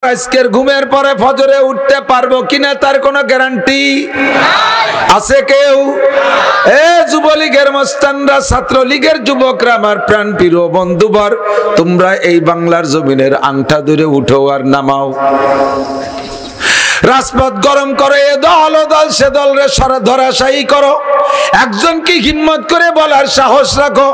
আজকের ঘুমের পরে ফজরে উঠতে পারবো কিনা তার কোনো গ্যারান্টি আছে কেউ? যুবলীগের মস্তানরা, ছাত্রলীগের যুবকরা, আমার প্রাণ প্রিয় বন্ধুবর, তোমরা এই বাংলার জমিনের আংটা ধরে উঠো আর নামাও। রাজপথ গরম করে এ দল ও দল সে দল রে ধরাশায়ী করো। একজন কি হিম্মত করে বলার সাহস রাখো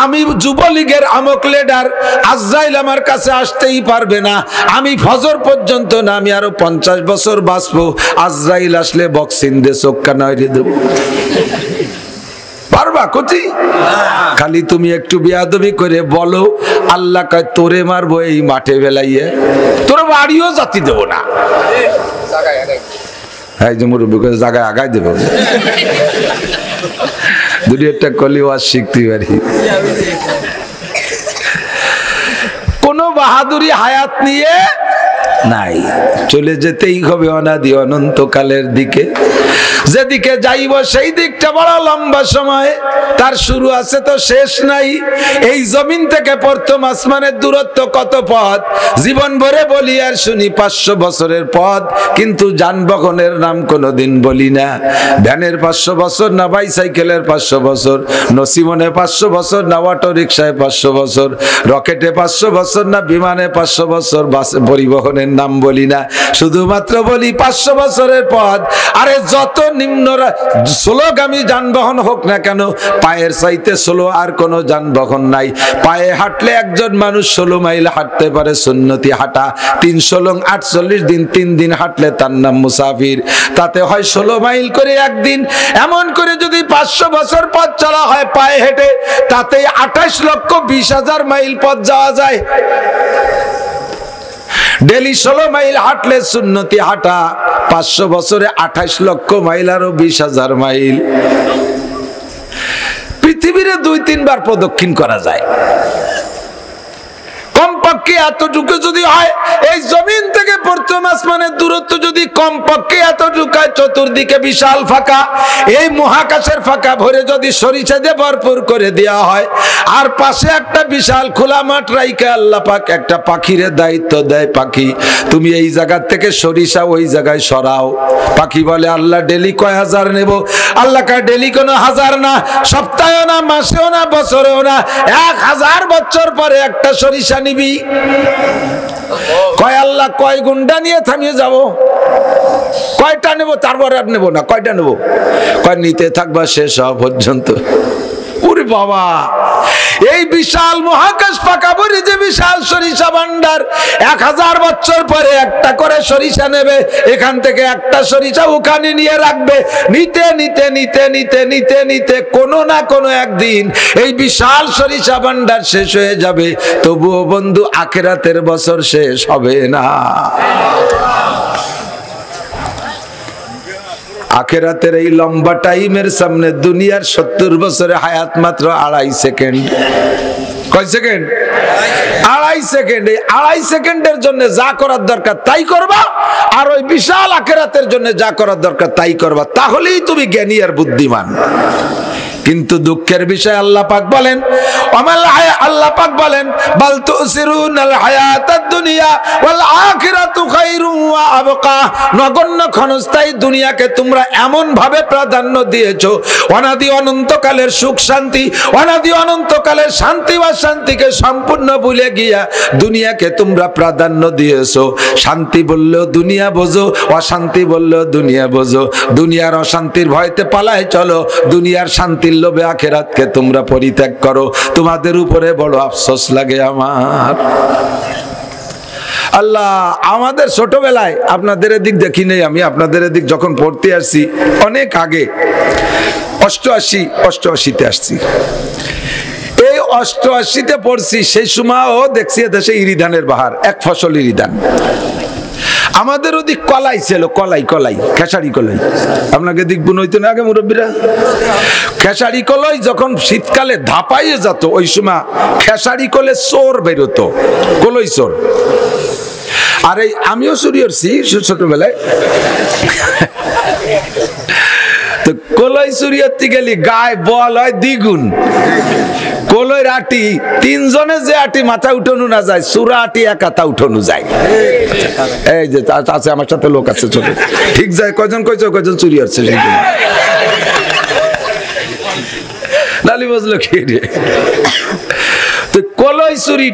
আমি যুবলীগের আমক লিডার, আজরাইল আমার কাছে আসতেই পারবে না, আমি ফজর পর্যন্ত না, আমি আরো 50 বছর বাঁচবো, আজরাইল আসলে বক্সিং দিয়ে চোখকা নড়িয়ে দেব। পারবা কচি? খালি তুমি একটু বিয়াদবি করে বলো আল্লাহ কয় তোরে মারবো এই মাঠে বেলাইয়ে, তোর বাড়িও জাতি দেব না। এই যে মুরব্বী করে জায়গায় আগায় দেব, দুটি একটা কলি ওয়াজ শিখতে পারি। কোন বাহাদুরি হায়াত নিয়ে নাই, চলে যেতেই হবে অনাদি অনন্তকালের দিকে। যেদিকে যাইব সেই দিকটা বড় লম্বা সময়, তার শুরু আছে তো শেষ নাই। এই জমিন থেকে প্রথম আসমানের দূরত্ব কত পথ, জীবন ভরে বলি আর শুনি 500 বছরের পথ, কিন্তু যানবাহনের নাম কোনোদিন বলি না। ভ্যানের 500 বছর না, বাইসাইকেলের 500 বছর, নসিমনে 500 বছর না, অটো রিক্সায় 500 বছর, রকেটে 500 বছর না, বিমানে 500 বছর, বাসে পরিবহনের নাম বলি না, শুধুমাত্র বলি 500 বছরের পথ। আরে যত নিম্ন স্লোগামী যানবাহন হোক না কেন, পায়ের চাইতে স্লো আর কোনো যানবাহন নাই। পায়ে হাঁটলে একজন মানুষ 16 মাইল হাঁটতে পারে, সুন্নতি হাঁটা। 300 লং 48 দিন, 3 দিন হাঁটলে তার নাম মুসাফির। তাতে হয় 16 মাইল করে একদিন। এমন করে যদি 500 বছর পথ চলা হয় পায়ে হেঁটে, তাতে 28,20,000 মাইল পথ যাওয়া যায়। ডেলি 16 মাইল হাঁটলে সুন্নতি হাঁটা, 500 বছরে 28 লক্ষ মাইল আরো 20,000 মাইল। পৃথিবীরে 2-3 বার প্রদক্ষিণ করা যায়। কমপক্ষে এতটুকু যদি হয়, এই জমিন থেকে প্রথম আসমানের দূরত্ব যদি কমপক্ষে এতটুকু হয়, চতুর্দিকে বিশাল ফাঁকা, এই মহাকাশের ফাঁকা ভরে যদি সরিষা দিয়ে ভরপুর করে দেওয়া হয়, আর পাশে একটা বিশাল খোলা মাঠ রাইখা আল্লাহ পাক একটা পাখিরে দায়িত্ব দেয়, পাখি তুমি এই জায়গা থেকে সরিষা ওই জায়গায় সরাও। পাখি বলে আল্লাহ ডেলি কয় হাজার নেব? আল্লাহ কয় ডেলি কোনো হাজার না, সপ্তাহেও না, মাসেও না, বছরেও না, 1000 বছর পরে একটা সরিষা নিবি। কয় আল্লাহ কয় গুন্ডা নিয়ে থামিয়ে যাব? কয়টা নেব? তারপরে আর নেব না। কয়টা নেব? কয় নিতে থাকবা শেষ হওয়া পর্যন্ত। ওরে বাবা, এই বিশাল মহাকাশ ফাঁকা ভরে যে বিশাল সরিষা ভান্ডার, 1000 বছর পরে একটা করে সরিষা নেবে, এখান থেকে একটা সরিষা ওখানে নিয়ে রাখবে। নিতে নিতে নিতে নিতে নিতে নিতে কোনো না কোনো একদিন এই বিশাল সরিষা ভান্ডার শেষ হয়ে যাবে, তবুও বন্ধু আখিরাতের বছর শেষ হবে না। আখিরাতের এই লম্বা টাইমের সামনে দুনিয়ার 70 বছরের হায়াত মাত্র 2.5 সেকেন্ড। কয় সেকেন্ড? 2.5 সেকেন্ড। এই 2.5 সেকেন্ডের জন্য যা করার দরকার তাই করবা, আর ওই বিশাল আখিরাতের জন্য যা করার দরকার তাই করবা, তাহলেই তুমি জ্ঞানী আর বুদ্ধিমান। কিন্তু দুঃখের বিষয় আল্লাহ পাক বলেন, আল্লাহ পাক বলেন বাল তুসিরুনাল হায়াতাদ দুনিয়া ওয়াল আখিরাতু খায়রুন ওয়া আবকা। নগণ্য ক্ষণস্থায়ী দুনিয়াকে তোমরা এমন ভাবে প্রাধান্য দিয়েছো, অনাদি অনন্তকালের সুখ শান্তি, অনাদি অনন্তকালের শান্তি বা শান্তিকে সম্পূর্ণ ভুলে গিয়া দুনিয়াকে তোমরা প্রাধান্য দিয়েছো। শান্তি বললেও দুনিয়া বোঝো, অশান্তি বললেও দুনিয়া বোঝো। দুনিয়ার অশান্তির ভয়তে পালায় চলো, দুনিয়ার শান্তি লোভে আখিরাতকে তোমরা পরিত্যাগ করো। তোমাদের উপরে বড় আফসোস লাগে আমার। আল্লাহ আমাদের ছোটবেলায় আপনাদের এদিক দেখি নেই, আমি আপনাদের এদিক যখন পড়তে আসছি অনেক আগে, 88-তে আসছি। এই 88-তে পড়ছি, সেই সময়ও দেখছি দেশে ইরিধানের বাহার, এক ফসল ইরিধান। আমাদের ওদিক কলাই ছিল, কলাই খেসারি কলাই। আপনাকে দিক বুন হইতো না আগে মুরব্বীরা? খেসারি কলাই যখন শীতকালে ধাপাইয়ে যেত, ওই সময় খেসারি কলে চোর বেরোতো, কলই চোর। আর এই আমিও চুরি করছি ছোটবেলায়। তো কলাই চুরি করতে গেলি গায়ে বল হয় দ্বিগুণ। কলইর আটি তিনজনে যে আটি মাথা উঠানো না যায়, সুরা আটি একাতা উঠানো যায়। এই যে আছে আমার সাথে লোক আছে, চলে ঠিক যায়। কয়জন কইছো, কয়জন চুরি হচ্ছে সেদিন নালি বুঝলো কি রে? তো কলই চুরি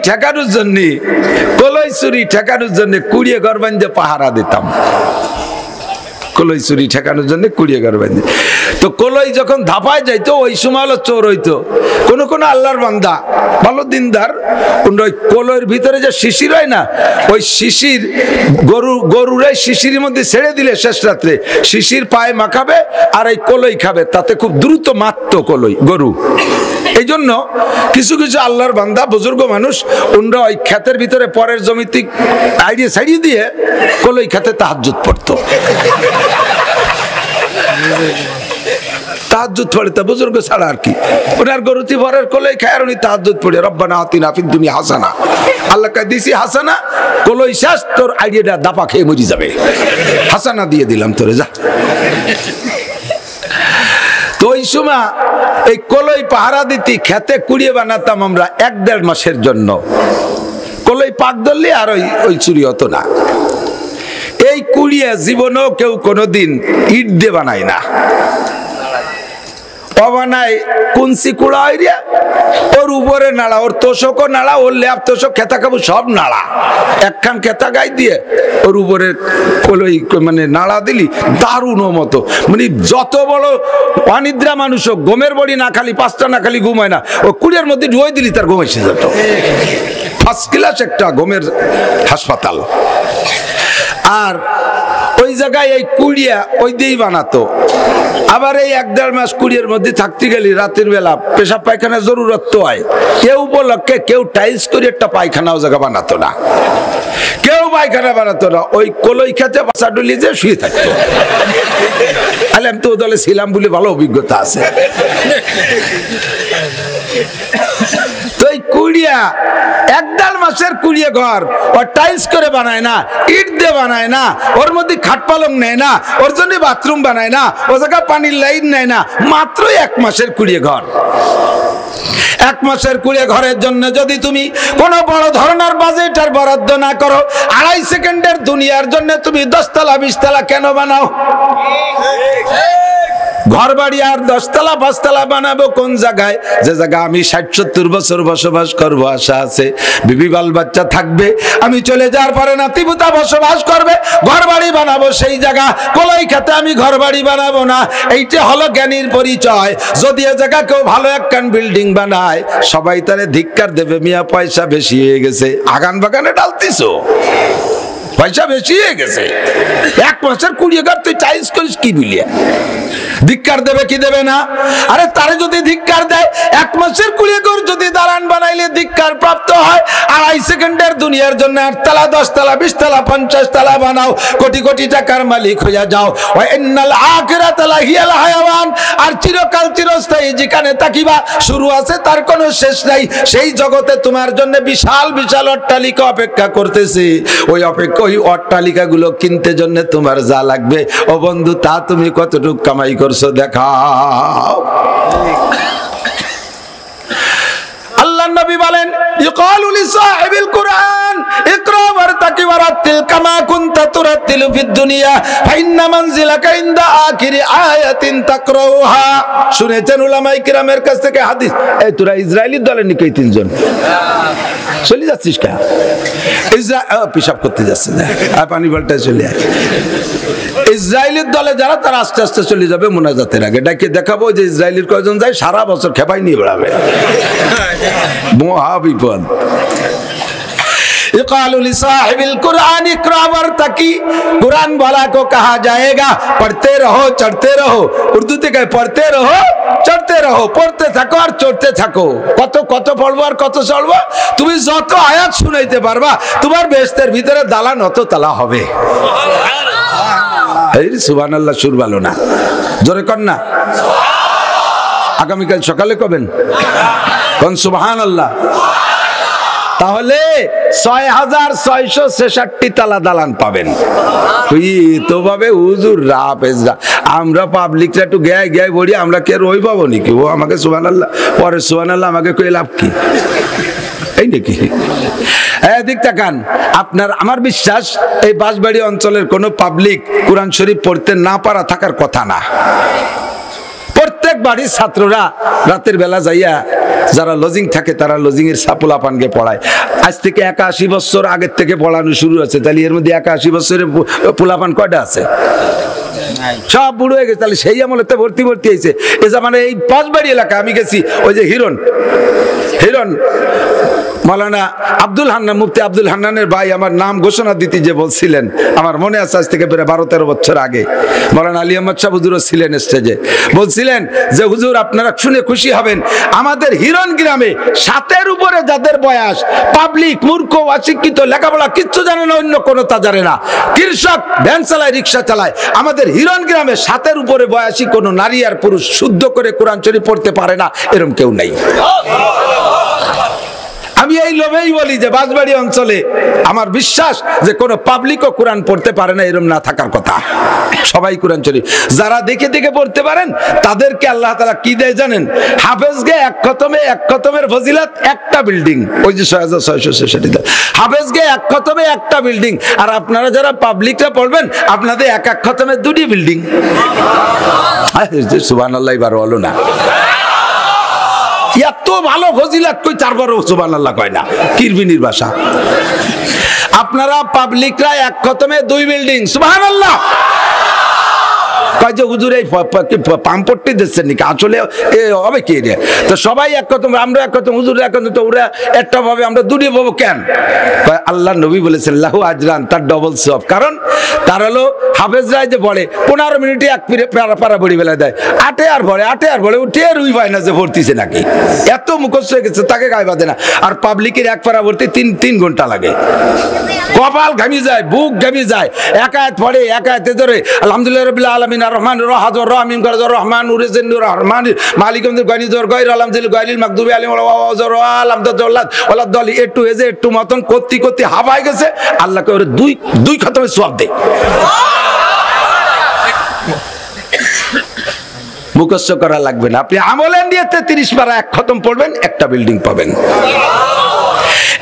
ঠেকানোর জন্য কুড়িয়ে ঘর বান্ধে পাহারা দিতাম। কলই চুরি ঠেকানোর জন্য কুড়িয়ে ঘর বান্ধে। তো কলই যখন ধাপায় যাইতো ওই সময় হলো চোর হইতো। কোন কোন আল্লাহর বান্দা ভালো দিনদার, ওই কলইয়ের ভিতরে যে শিশির হয় না, ওই শিশির গরুরে শিশিরের মধ্যে ছেড়ে দিলে শেষ রাত্রে শিশির পায়ে মাখাবে আর এই কলই খাবে, তাতে খুব দ্রুত মারত কলই গরু। এই জন্য কিছু কিছু আল্লাহর বান্দা বুজুর্গ মানুষ ওনরা ওই ক্ষেতের ভিতরে পরের জমিতে আইডিয়া ছাড়িয়ে দিয়ে কলই খেতে তাহাজ্জুদ পড়তো। তাহাজ্জুদ পড়ে তা বুজুর্গ ছাড়া আর কি, ওনার গরুতি ভরের কলই খায় আর উনি তাহাজ্জুদ পড়ে রব্বানা আতিনা ফিদ দুনিয়া হাসানা, আল্লাহ কা দিছি হাসানা, কলই শেষ, তোর আইডিয়াটা দাপা খেয়ে মরি যাবে, হাসানা দিয়ে দিলাম তোরে, যা। তো ওই সময় এই কলই পাহারা দিতে খেতে কুড়িয়ে বানাতাম আমরা 1-1.5 মাসের জন্য। কলই পাক ধরলে আর ওই চুরি হতো না। এই কুড়িয়ে জীবনেও কেউ কোনোদিন ইট দিয়ে বানায় না, বানায় কুঞ্চি কুড়া হইয়া ওর উপরে নাড়া, ওর তোষকও নাড়া, ওর ল্যাপ তোষক খেতা খাবো সব নাড়া, একখান খেতা গাই দিয়ে ওর উপরে কলই মানে নাড়া দিলি দারুণ মতো। মানে যত বড় অনিদ্রা মানুষ হোক, ঘুমের বড়ি না খালি 5টা না খালি ঘুমায় না, ও কুড়িয়ার মধ্যে ঢুয়ে দিলি তার ঘুম এসে যেত। ফার্স্ট ক্লাস একটা ঘুমের হাসপাতাল। আর ওই জায়গায় এই কুড়িয়া ওই দিয়েই বানাতো। আবার এই 1-1.5 মাস কুড়িয়ার মধ্যে থাকতে গেলি রাতের বেলা পেশাব পায়খানা জরুরত তো হয়, কেউ উপলক্ষে কেউ টাইলস করে একটা পায়খানাও জায়গা বানাতো না, কেউ পায়খানা বানাতো না, ওই কলই খেতে বাসা ডুলি যে শুয়ে থাকতো। আমি তো দলে ছিলাম বলে ভালো অভিজ্ঞতা আছে। তো এই কুড়িয়া 1-1.5 মাসের কুড়িয়ে ঘর ও টাইলস করে বানায় না, ইট দিয়ে বানায় না, ওর মধ্যে খাট পালং নেয় না, ওর জন্য বাথরুম বানায় না, ও জায়গা পানির লাইন নেয় না, মাত্র 1 মাসের কুড়িয়ে ঘর। 1 মাসের কুড়িয়ে ঘরের জন্য যদি তুমি কোন বড় ধরনের বাজেট আর বরাদ্দ না করো, 2.5 সেকেন্ডের দুনিয়ার জন্য তুমি 10 তলা 20 তলা কেন বানাও? ঘর বাড়ি আর 10 তলা 5 তলা বানাবো কোন জায়গায়? যে জায়গা আমি 60-70 বছর বসবাস করবো, আশা আছে বিবি বাল বাচ্চা থাকবে, আমি চলে যাওয়ার পরে নাতিপুতা বসবাস করবে, ঘর বাড়ি বানাবো সেই জায়গা। কলই খেতে আমি ঘর বাড়ি বানাবো না, এইটা হলো জ্ঞানীর পরিচয়। যদি এ জায়গা কেউ ভালো একখান বিল্ডিং বানায়, সবাই তারে ধিক্কার দেবে, মিয়া পয়সা বেশি হয়ে গেছে, আগান বাগানে ডালতিছো, পয়সা বেশি হয়ে গেছে। 1 মাসের কুড়িয়ে ঘর তুই টাইলস করিস কি বিলিয়ে? ধিক্কার দেবে কি দেবে না? আরে তারে যদি ধিক্কার দেয়, 1 মাসের কুড়িয়ে ঘর যদি দালান বানাইলে ধিক্কার প্রাপ্ত হয়, 2.5 সেকেন্ডের দুনিয়ার জন্য 8 তলা 10 তলা 20 তলা 50 তলা বানাও, কোটি কোটি টাকার মালিক হইয়া যাও। ওয়া ইন্নাল আখিরাতা লাহিয়াল হায়াওয়ান, আর চিরকাল চিরস্থায়ী যেখানে তাকিবা শুরু আছে তার কোনো শেষ নাই, সেই জগতে তোমার জন্য বিশাল বিশাল অট্টালিকা অপেক্ষা করতেছে। ওই অট্টালিকাগুলো কিনতে জন্য তোমার যা লাগবে, ও বন্ধু, তা তুমি কতটুকু কামাই করছো দেখাও। আল্লাহ নবী বলেন, ইকালু লিসাহিবিল কুরআন ইকরা ওয়ারতাকি ওয়ারাতিল কামা কুনতা তুরাতিলু ফিদ দুনিয়া ফাইন্না মানজিলাকা ইনদা আখিরি আয়াতিন তাকরাউহা। শুনেছেন উলামায়ে কিরামের কাছ থেকে হাদিস। এই তোরা ইসরায়েলি দলের নাকি 3 জন চলে যাচ্ছিস কা? পিশাব করতে যাচ্ছে না, আর পানি পাল্টায় চলে আয়। ইসরায়েলের দলে যারা, তারা আস্তে আস্তে চলে যাবে মোনাজাতের আগে, ডাকে দেখাবো যে ইসরায়েলের কয়জন যায়, সারা বছর খেপাই নিয়ে বেড়াবে, মহা বিপদ। कुरान वाला को कहा जाएगा पढ़ते रहो चढ़ते रहो, उर्दू ते कहे पढ़ते रहो चढ़ते रहो, पढ़ते থাকো আর চড়তে থাকো। কত কত পড়বো আর কত চড়বো? তুমি যত আয়াত শুনাইতে পারবা, তোমার বেহেশতের ভিতরে দালান অত তালা হবে। এই সুবহানাল্লাহ, সুর ভালো না, জোরে কর না। আগামীকাল সকালে কবেন কোন সুবহানাল্লাহ। তাহলে 6666 তালা দালান পাবেন। তো ভাবে হুজুর রাফেজরা আমরা পাবলিকরা একটু গায়ে গায়ে বলি, আমরা কে রই পাবো নাকি? ও আমাকে সুবহানাল্লাহ, পরে সুবহানাল্লাহ আমাকে কই লাভ কি? এই নাকি? এদিক তাকান। আপনার আমার বিশ্বাস এই বাঁশবাড়ি অঞ্চলের কোন পাবলিক কোরআন শরীফ পড়তে না পারা থাকার কথা না। প্রত্যেক বাড়ির ছাত্ররা রাতের বেলা যাইয়া যারা লজিং থাকে তারা লজিং এর সাপুলা পানকে পড়ায়। আজ থেকে 81 বছর আগের থেকে পড়ানো শুরু হয়েছে। তাহলে এর মধ্যে 81 বছরের পোলাপান কয়টা আছে? সব বুড়ো হয়ে গেছে। তাহলে সেই আমলেতে ভর্তি হয়েছে। এ মানে এই পাঁচবাড়ি এলাকা আমি গেছি, ওই যে হিরণ মাওলানা আব্দুল হান্নান, মুফতি আব্দুল হান্নানের ভাই আমার নাম ঘোষণা দিতে যে বলছিলেন, আমার মনে আছে আজ থেকে প্রায় 12-13 বছর আগে মাওলানা আলী আহমদ শাহ হুজুরও ছিলেন স্টেজে, বলছিলেন যে হুজুর আপনারা শুনে খুশি হবেন, আমাদের হিরণ গ্রামে 7-এর উপরে যাদের বয়স, পাবলিক মূর্খ অশিক্ষিত, লেখাপড়া কিচ্ছু জানে না, অন্য কোনো তা জানে না, কৃষক, ভ্যান চালায়, রিক্সা চালায়, আমাদের হিরণ গ্রামে 7-এর উপরে বয়সী কোনো নারী আর পুরুষ শুদ্ধ করে কোরআন শরীফ পড়তে পারে না, এরকম কেউ নাই। আমি এই লোভেই বলি যে বাঁশবাড়ি অঞ্চলে আমার বিশ্বাস যে কোনো পাবলিকও কোরআন পড়তে পারে না, এরকম না থাকার কথা। সবাই কোরআন শরীফ যারা দেখে দেখে পড়তে পারেন তাদেরকে আল্লাহ তাআলা কি দেয় জানেন? হাফেজকে এক খতমের ফজিলত একটা বিল্ডিং, ওই যে 6666 হাফেজকে এক খতমে একটা বিল্ডিং, আর আপনারা যারা পাবলিকরা পড়বেন আপনাদের এক খতমে 2টি বিল্ডিং। সুবহানাল্লাহ এবার হলো না, এত ভালো ফজিলত কই, তারপরও সুবহানাল্লাহ কয় না, কিরবিনির ভাষা। আপনারা পাবলিকরা এক খতমে 2 বিল্ডিং, সুবহানাল্লাহ কয় যে হুজুর এই পাম্পট্টি দিচ্ছেন নাকি? আসলে হবে কি রে? তো সবাই এক খতম, আমরা এক খতম, হুজুর এক খতম, তো ওরা একটা ভাবে, আমরা 2টি পাবো কেন? আল্লাহ নবী বলেছেন লাহু আজরান, তার ডবল সওয়াব। কারণ তার হলো হাফেজরা যে পড়ে 15 মিনিটে এক পারা পড়ি বেলা দেয়, আটে আর ভরে উঠে রুই পায় না যে ভর্তিছে নাকি, এত মুখস্থ হয়ে গেছে তাকে গায়ে বাঁধে না। আর পাবলিকের এক পারা ভর্তি 3 ঘন্টা লাগে, কপাল ঘামি যায়, বুক ঘামি যায়, একায়েত পড়ে, একায়েতে ধরে আলহামদুলিল্লাহ রাব্বিল আলামিন আর রহমান রাহাজুর রহিম গরজুর রহমান উরিজিনুর রহমান মালিকুম গানিজুর গায়র আলহামদুলিল্লাহ গায়রিল মাগদুবি আলাইহিম ওয়ালাযর আলহামদুলিল্লাহ ওয়ালাদ একটু এজে একটু মতন করতে হাবায় গেছে, আল্লাহকে ওরে দুই খতমে সওয়াব দেয়। মুখস্থ করা লাগবে না, আপনি আমলের নিয়তে 30 পারা এক খতম পড়বেন, একটা বিল্ডিং পাবেন।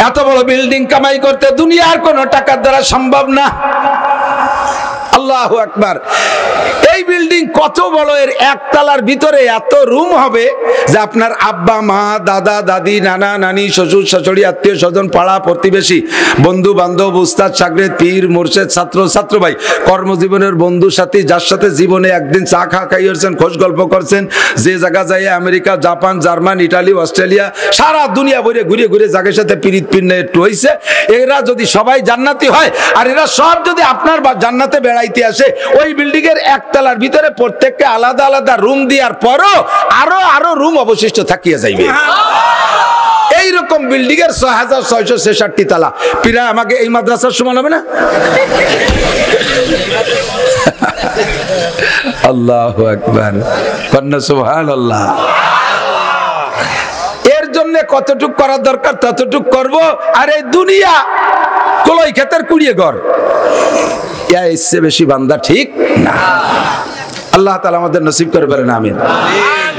এত বড় বিল্ডিং কামাই করতে দুনিয়ার কোনো টাকার দ্বারা সম্ভব না। আল্লাহু আকবার। এই বিল্ডিং কত বড়, এর একতলার ভিতরে এত রুম হবে যে আপনার আব্বা মা, দাদা দাদি, নানা নানি, শ্বশুর শাশুড়ি, আত্মীয় স্বজন, পাড়া প্রতিবেশী, বন্ধু বান্ধব, উস্তাদ শাগরেদ, পীর মুর্শিদ, ছাত্র ভাই, কর্মজীবনের বন্ধু সাথী, যার সাথে জীবনে একদিন চা খাইয়েছেন, খোঁজ গল্প করছেন, যে জায়গা যায় America, Japan, German, Italy, Australia, সারা দুনিয়া ঘুরে জায়গার সাথে পিরিত পিন্নে একটু হয়েছে, এরা যদি সবাই জান্নাতি হয় আর এরা সব যদি আপনার জান্নাতে বেড়াইতে আসে, ওই বিল্ডিং এর একতলার ভিতরে প্রত্যেককে আলাদা আলাদা রুম দেওয়ার পরও আরো রুম অবশিষ্ট থাকিয়ে যাইবে। এইরকম বিল্ডিং এর 6666 তালা, প্রায় আমাকে এই মাদ্রাসার সমান হবে না? আল্লাহু আকবার, কন্যা সুবহানাল্লাহ। এর জন্য কতটুক করার দরকার ততটুক করব। আর এই দুনিয়া কলই ক্ষেতের কুড়িয়ে ঘর, এর বেশি বান্দা ঠিক না। আল্লাহ তাআলা আমাদের নসিব করে বলেন আমিন।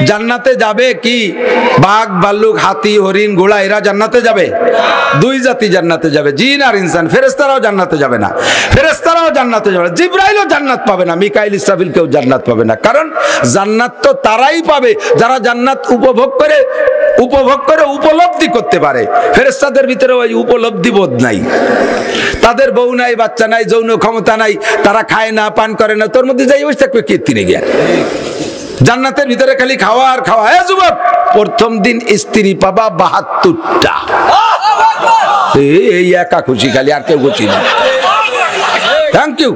জান্নাতে যাবে কি? বাঘ, ভাল্লুক, হাতি, হরিণ, ঘোড়া, এরা জান্নাতে যাবে? 2 জাতি জান্নাতে যাবে, জিন আর ইনসান। ফেরেশতারাও জান্নাতে যাবে না, ফেরেশতারাও জান্নাতে যাবে না, জিবরাইলও জান্নাত পাবে না, মিকাইল, ইসরাফিল কেউ জান্নাত পাবে না। কারণ জান্নাত তো তারাই পাবে যারা জান্নাত উপভোগ করে উপলব্ধি করতে পারে। ফেরেশতাদের ভিতরে ওই উপলব্ধি বোধ নাই, তাদের বউ নাই, বাচ্চা নাই, যৌন ক্ষমতা নাই, তারা খায় না, পান করে না, তোর মধ্যে যাই বসে থাকবে কীর্তিনে গিয়া। জান্নাতের ভিতরে খালি খাওয়া আর খাওয়া। হ্যাঁ যুবক, প্রথম দিন স্ত্রী পাবা 72টা, এই একা খুশি, খালি আর কেউ খুশি না। Thank you.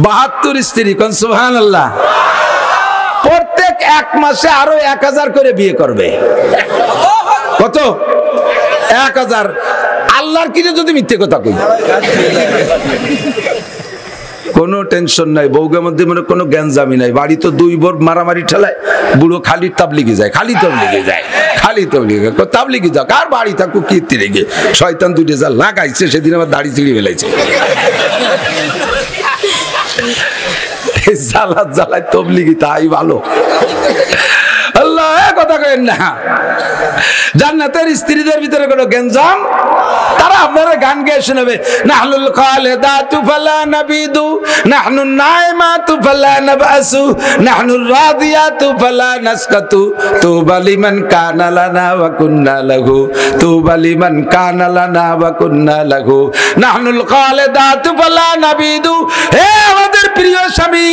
72 স্ত্রী, কোন সুবহানাল্লাহ। প্রত্যেক 1 মাসে আরো 1000 করে বিয়ে করবে। কত? 1000। আল্লাহর কিনে যদি মিথ্যে কথা কই, কোনো টেনশন নাই, বউগের মধ্যে মনে কোনো জ্ঞানজামি নাই, বাড়ি তো 2 বোর মারামারি ঠেলায়, বুড়ো খালি তাবলিগে যায়, খালি তাবলিগে যাক, আর বাড়ি থাকুক কীর্তি রেগে, শয়তান 2টা যা লাগাইছে, সেদিন আমার দাড়ি চিড়ি ফেলাইছে। এই জ্বালা জ্বালায় তবলিগি তাই ভালো। আল্লাহ কথা কেন না, জান্নাতের স্ত্রীদের ভিতরে কোনো গেঞ্জাম, তারা আপনারা গান গেয়ে শোনাবে, নাহনুল খালিদাতু ফালা নাবিদু, নাহনুন নাইমাতু ফালা নাবাসু, নাহনুর রাদিয়াতু ফালা নাসকাতু, তুবা লিমান কানা লানা ওয়া কুন্না লাহু, তুবা লিমান কানা লানা ওয়া কুন্না লাহু, নাহনুল খালিদাতু ফালা নাবিদু। হে আমাদের প্রিয় স্বামী,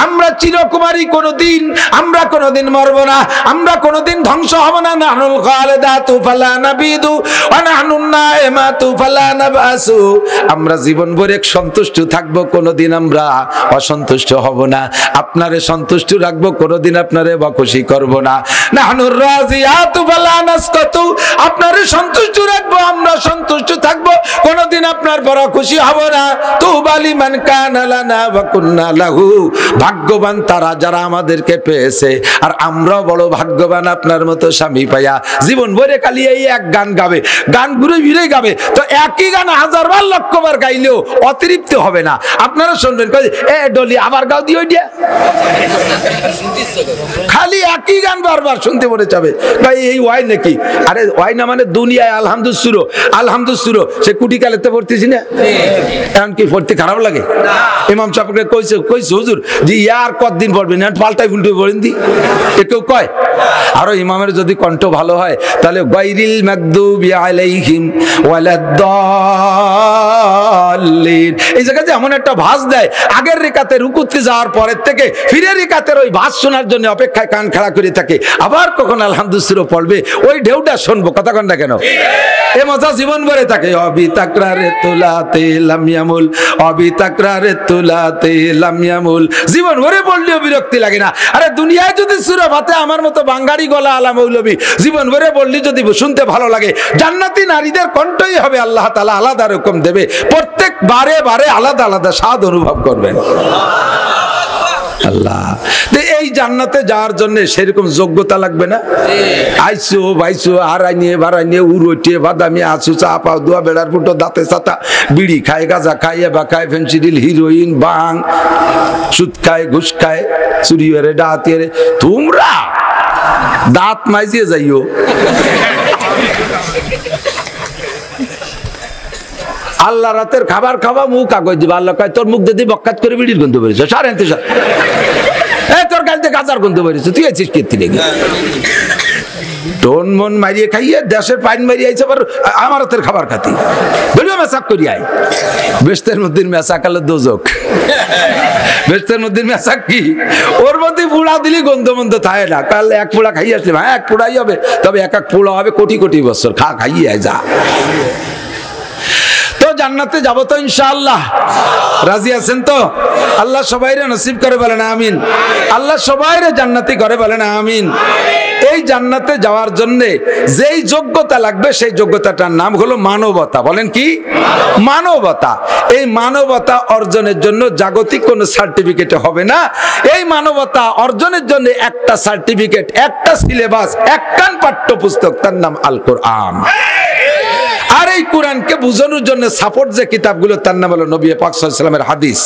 আমরা চিরকুমারী কোনদিন, আমরা কোনদিন মরব না, আমরা কোনদিন ধ্বংস হব না। নাহনুল খালিদাতু ফালা নাবিদু ওয়া নাহনুন নাইমাতু ফালা নাবাসু। আমরা জীবন ভরে সন্তুষ্ট থাকব, কোনদিন আমরা অসন্তুষ্ট হব না। আপনারে সন্তুষ্ট রাখবো, কোনদিন আপনারে বকশি করব না। নাহনুর রাজিয়াতু ফালা নাসকাতু। আপনারে সন্তুষ্ট রাখবো, আমরা সন্তুষ্ট থাকব, কোনদিন আপনার বড় খুশি হব না। তুবা লিমান কানা লানা ওয়া কুন্না লাহু। ভাগ্যবান তারা যারা আমাদেরকে পেয়েছে, আর আমরাও বড় ভাগ্যবান আপনার মতো স্বামী পাইয়া। জীবন ভরে খালি এই এক গান গাবে, গান ঘুরে ফিরে গাবে, তো একই গান 1000 বার 1,00,000 বার গাইলেও অতিরিক্ত হবে না। আপনারা শুনবেন, এ ডলি আবার গাও দিও দিয়া, খালি একই গান বারবার শুনতে মনে যাবে। ভাই এই ওয়াই নাকি? আরে ওয়াই না মানে দুনিয়ায় আলহামদুসুরো, আলহামদুসুরো সে কুটি কালেতে পড়তেছি না, এখন কি পড়তে খারাপ লাগে? ইমাম সাহেবকে কইছে হুজুর যে ইয়ার কতদিন পড়বেন, পাল্টাই ফুলটাই পড়েন দি, কেউ কয়। আরো ইমামের যদি কণ্ঠ ভালো হয় তাহলে গায়রিল মাগদুবি আলাইহিম ওয়ালাদ-দাল্লিন, এই জায়গায় যে এমন একটা ভাঁজ দেয়, আগের রিকাতে রুকুতে যাওয়ার পরের থেকে ফিরে রিকাতের ওই ভাঁজ শোনার জন্য অপেক্ষায় কান খাড়া করে থাকে। আবার কখন আলহামদুলিল্লাহ পড়বে, ওই ঢেউটা শুনবো, কথা কন না কেন? এ মজা জীবন ভরে থাকে। অবি তাকরারে তুলাতে লাম ইয়ামুল, অবি তাকরারে তুলাতে লাম ইয়ামুল। জীবন ভরে পড়লেও বিরক্তি লাগে না। আরে দুনিয়ায় যদি সূরা ফাতিহা আমার মতো বাঙালি গলা আলা মৌলবী জীবন ভরে পড়লে যদি শুনতে ভালো লাগে, জান্নাতি নারীদের কণ্ঠই হবে আল্লাহ তাআলা আলাদা রকম দেবে, প্রত্যেক বারে বারে আলাদা আলাদা স্বাদ অনুভব করবেন আল্লাহ। এই জান্নাতে যাওয়ার জন্য সেরকম যোগ্যতা লাগবে না? আইসো ভাইসো হারাই নিয়ে ভাড়াই নিয়ে উড়োটিয়ে বাদামি আসু চা পাও দোয়া বেড়ার ফুটো দাঁতে চাতা, বিড়ি খায়, গাঁজা খায়, এবা খায়, ফেন্সিডিল, হিরোইন, বাং, সুদ খায়, ঘুষ খায়, চুরি হরে, ডাহাতি হরে। তোমরা দাঁত মাইজিয়ে যাইও। আল্লাহ রাতের খাবার খাওয়া, মুখ কাগজ দিবা। আল্লাহ কয় তোর মুখ দিয়ে বক্কাত করে বিড়ির গন্ধ বেরিয়েছে, সার এনতে সার, তোর গাড়িতে গাজার গন্ধ বেরিয়েছে, তুই আছিস কেতি লেগে টোন মন মারিয়ে খাইয়ে দেশের পাইন মারিয়ে আইছে, আবার আমার হাতের খাবার খাতি বেরিয়ে মেসাক করি আয়। বেস্তের মধ্যে মেসাক আলো দোজক, বেস্তের মধ্যে মেসাক কি, ওর মধ্যে পুড়া দিলি গন্ধ মন্ধ থাকে না। কাল এক পোড়া খাইয়ে আসলে, হ্যাঁ এক পোড়াই হবে, তবে এক এক পোড়া হবে কোটি কোটি বছর, খাইয়ে আয় যা। তো জান্নাতে যাব তো ইনশাআল্লাহ, রাজি আছেন তো? আল্লাহ সবাইরে নসিব করে বলেন আমিন। আল্লাহ সবাইরে জান্নাতি করে বলেন আমিন। এই জান্নাতে যাওয়ার জন্য যেই যোগ্যতা লাগবে সেই যোগ্যতাটার নাম হলো মানবতা। বলেন কি? মানবতা। এই মানবতা অর্জনের জন্য জাগতিক কোনো সার্টিফিকেট হবে না। এই মানবতা অর্জনের জন্য একটা সার্টিফিকেট, একটা সিলেবাস, একখান পাঠ্যপুস্তক, তার নাম আল কোরআন। আর এই কোরআনকে বুঝানোর জন্য সাপোর্ট যে কিতাবগুলো, তার নাম হলো নবী পাক সাল্লাল্লাহু আলাইহি ওয়াসাল্লামের হাদিস।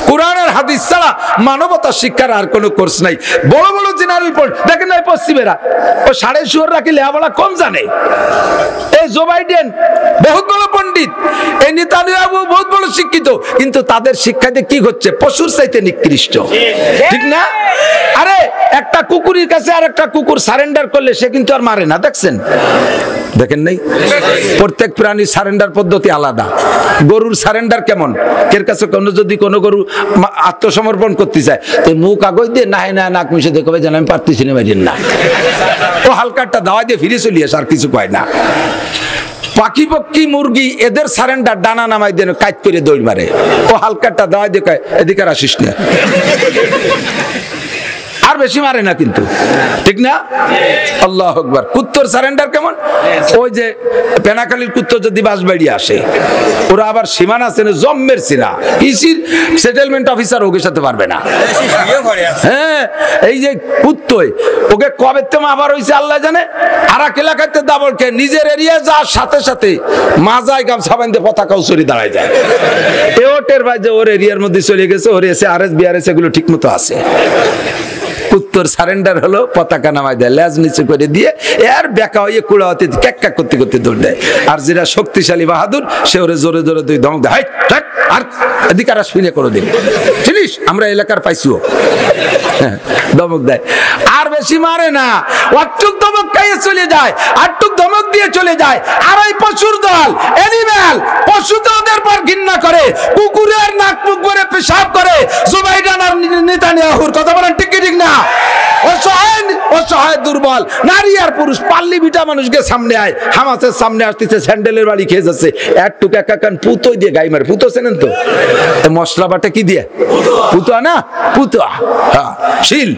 কোরআনের হাদিস ছাড়া মানবতা শিক্ষার আর কোনো কোর্স নাই। বড় বড় জেনারেল পড় দেখেন না, পশ্চিমেরা ও সাড়ে শুয়োর রাখি লেখাপড়া কম জানে। এই জো বাইডেন বহুত বড় পণ্ডিত, এই নেতানিয়াহু বহুত বড় শিক্ষিত, কিন্তু তাদের শিক্ষাতে কি হচ্ছে? পশুর চাইতে নিকৃষ্ট, ঠিক না? আরে একটা কুকুরের কাছে আর একটা কুকুর সারেন্ডার করলে সে কিন্তু আর মারে না, দেখছেন? দেখেন নাই? প্রত্যেক প্রাণীর সারেন্ডার পদ্ধতি আলাদা। গরুর সারেন্ডার কেমন? এর কাছে যদি কোনো গরু আত্মসমর্পণ করতে চায়, তো মুখ কাগজ দিয়ে না না নাক মিশে দেখবে যেন আমি পারতেছি না, মারিন না, ও হালকাটা দাওয়া দিয়ে ফিরে চলিয়ে আর কিছু কয় না। পাখি পক্ষী মুরগি এদের সারেন্ডার ডানা নামাই দেন, কাজ করে দৌড় মারে, ও হালকাটা দাওয়া দিয়ে কয় এদিকে আসিস না। আর বেশি মারে না কিন্তু, ঠিক না? আল্লাহু আকবার। কুত্তর সারেন্ডার কেমন? ওই যে পেনাখালীর কুত্তর যদি বাসবাড়ি আসে, ওরা আবার সীমানা আছে না, জম্মের সিনা, ইসির সেটেলমেন্ট অফিসার ওকে সাথে পারবে না। হ্যাঁ, এই যে কুত্তই ওকে কবে থেকে আবার হইছে আল্লাহ জানে। আর এক এলাকাতে দাবল খেয়ে নিজের এরিয়া যাওয়ার সাথে সাথে মাজায় গামছা বাঁধে পতাকাও সরি দাঁড়ায় যায়। এও টের পায় যে ওর এরিয়ার মধ্যে চলে গেছে, ওর এসে আরএস বিআরএস এগুলো ঠিক মতো আছে। কুত্তর সারেন্ডার হলো, পতাকা নামায় দেয়, লেজ নিচে করে দিয়ে এর বেকা হয়ে কুড়াতে ক্যাক্কা করতে করতে দৌড় দেয়। আর যেটা শক্তিশালী বাহাদুর সে ওরে জোরে জোরে দুই ধমক দেয়, আর এদিকে আর শুনে করে দিন, চিনিস আমরা এলাকার পাইছিও, ধমক দেয়। আর বেশি মারে না, অটুক ধমক খাইয়ে চলে যায়, আটটুক ধমক দিয়ে চলে যায়। আর ওই পশুর দল, এনিম্যাল, পশু তো ওদের পর ঘৃণা করে, কুকুরের নাক মুখ করে পেশাব করে। জুবাইদান আর নেতানিয়াহুর কথা বলেন ঠিক ঠিক না? অসহায় দুর্বল নারী আর পুরুষ পাল্লি বিটা মানুষকে সামনে আয়, হামাসের সামনে আসতেছে, স্যান্ডেলের বাড়ি খেয়ে যাচ্ছে, একটুক এক কান পুতোই দিয়ে গাই মারে। পুতো চেনেন তো? মশলা বাটা কি দিয়ে? পুতো না, পুতো, হ্যাঁ, শিল।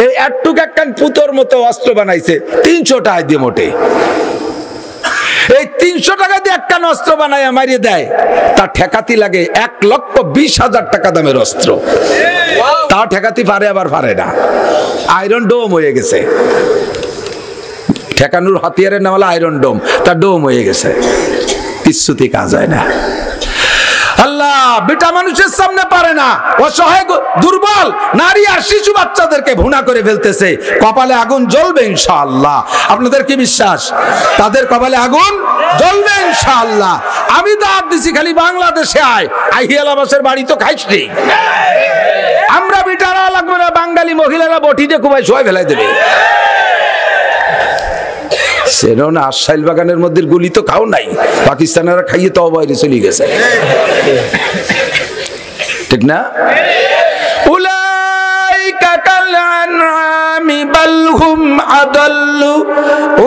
এই একটুক এক কান পুতোর মতো অস্ত্র বানাইছে 300 টাকা দিয়ে মোটে। এই 300 টাকা দিয়ে একটা অস্ত্র বানায় মারিয়ে দেয়, তার ঠেকাতি লাগে 1,20,000 টাকা দামের অস্ত্র। তা ঠেকাতি পারে, আবার পারে না। আয়রন ডোম হয়ে গেছে, ঠেকানোর হাতিয়ারের নাম হলো আয়রন ডোম, তার ডোম হয়ে গেছে, কিছুতেই কাজ হয় না। আল্লাহ বেটা মানুষের সামনে পারে না, অসহায় দুর্বল নারী আর শিশু বাচ্চাদেরকে ভুনা করে ফেলতেছে। কপালে আগুন জ্বলবে ইনশাআল্লাহ। আপনাদের কি বিশ্বাস? তাদের কপালে আগুন জ্বলবে ইনশাআল্লাহ। আমি দাঁত দিছি খালি বাংলাদেশে আয়, আহিয়ালাবাসের বাড়ি তো খাইস নি। আমরা বেটারা লাগবে না, বাঙালি মহিলারা বটিতে কুবাই শোয় ফেলাই দেবে। সেরও না, আশাইল বাগানের মধ্যে গুলি তো খাও নাই, পাকিস্তানেরা খাইয়ে তো বাইরে চলে গেছে, ঠিক না? উলাইকা কাল আনআমি বাল হুম আদাল্লু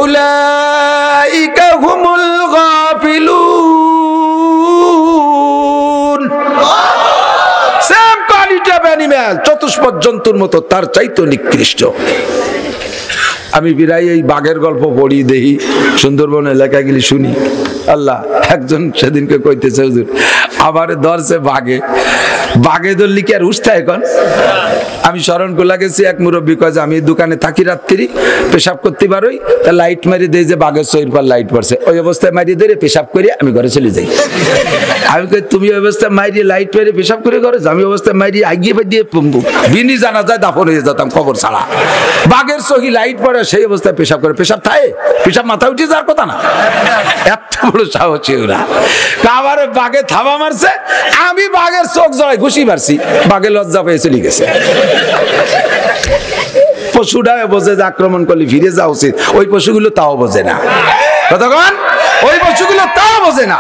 উলাইকা হুমুল গাফিলুন। সেম কোয়ালিটি অফ অ্যানিমাল, চতুষ্পদ জন্তুর মতো, তার চাইতে নিকৃষ্ট। আমি বিরাই এই বাঘের গল্প পড়ি, দেখি সুন্দরবন এলাকা গেলি শুনি। আল্লাহ, একজন সেদিনকে কইতেছে, হুজুর আমার ধরছে বাঘে, বাঘে ধরলি কি আর উঠতে এখন? আমি স্মরণ করলা গেছি, এক মুরব্বী কয় যে আমি দোকানে থাকি, রাত্রি পেশাব করতে পারোই, তা লাইট মারিয়ে দেয় যে বাঘের শরীর পর লাইট পড়ছে, ওই অবস্থায় মারিয়ে ধরে পেশাব করিয়ে আমি ঘরে চলে যাই। আমি কই তুমি ওই অবস্থায় মারিয়ে লাইট মারিয়ে পেশাব করে ঘরে, আমি অবস্থায় মারিয়ে আগিয়ে দিয়ে বিনি জানা যায় দাফন হয়ে যেতাম খবর ছাড়া। বাঘের সহি লাইট পড়ে, সেই অবস্থায় পেশাব করে, পেশাব থাকে, পেশাব মাথা উঠে যাওয়ার কথা না। এত বড় সাহসী ওরা। আবার বাঘে থাবা মারছে, আমি বাঘের চোখ জড়াই ঘুষি মারছি, বাঘে লজ্জা পেয়ে চলে গেছে। পশুটাও বোঝে যে আক্রমণ করলে ফিরে যাওয়া উচিত, ওই পশুগুলো তাও বোঝে না। কতক্ষণ? ওই পশুগুলো তাও বোঝে না।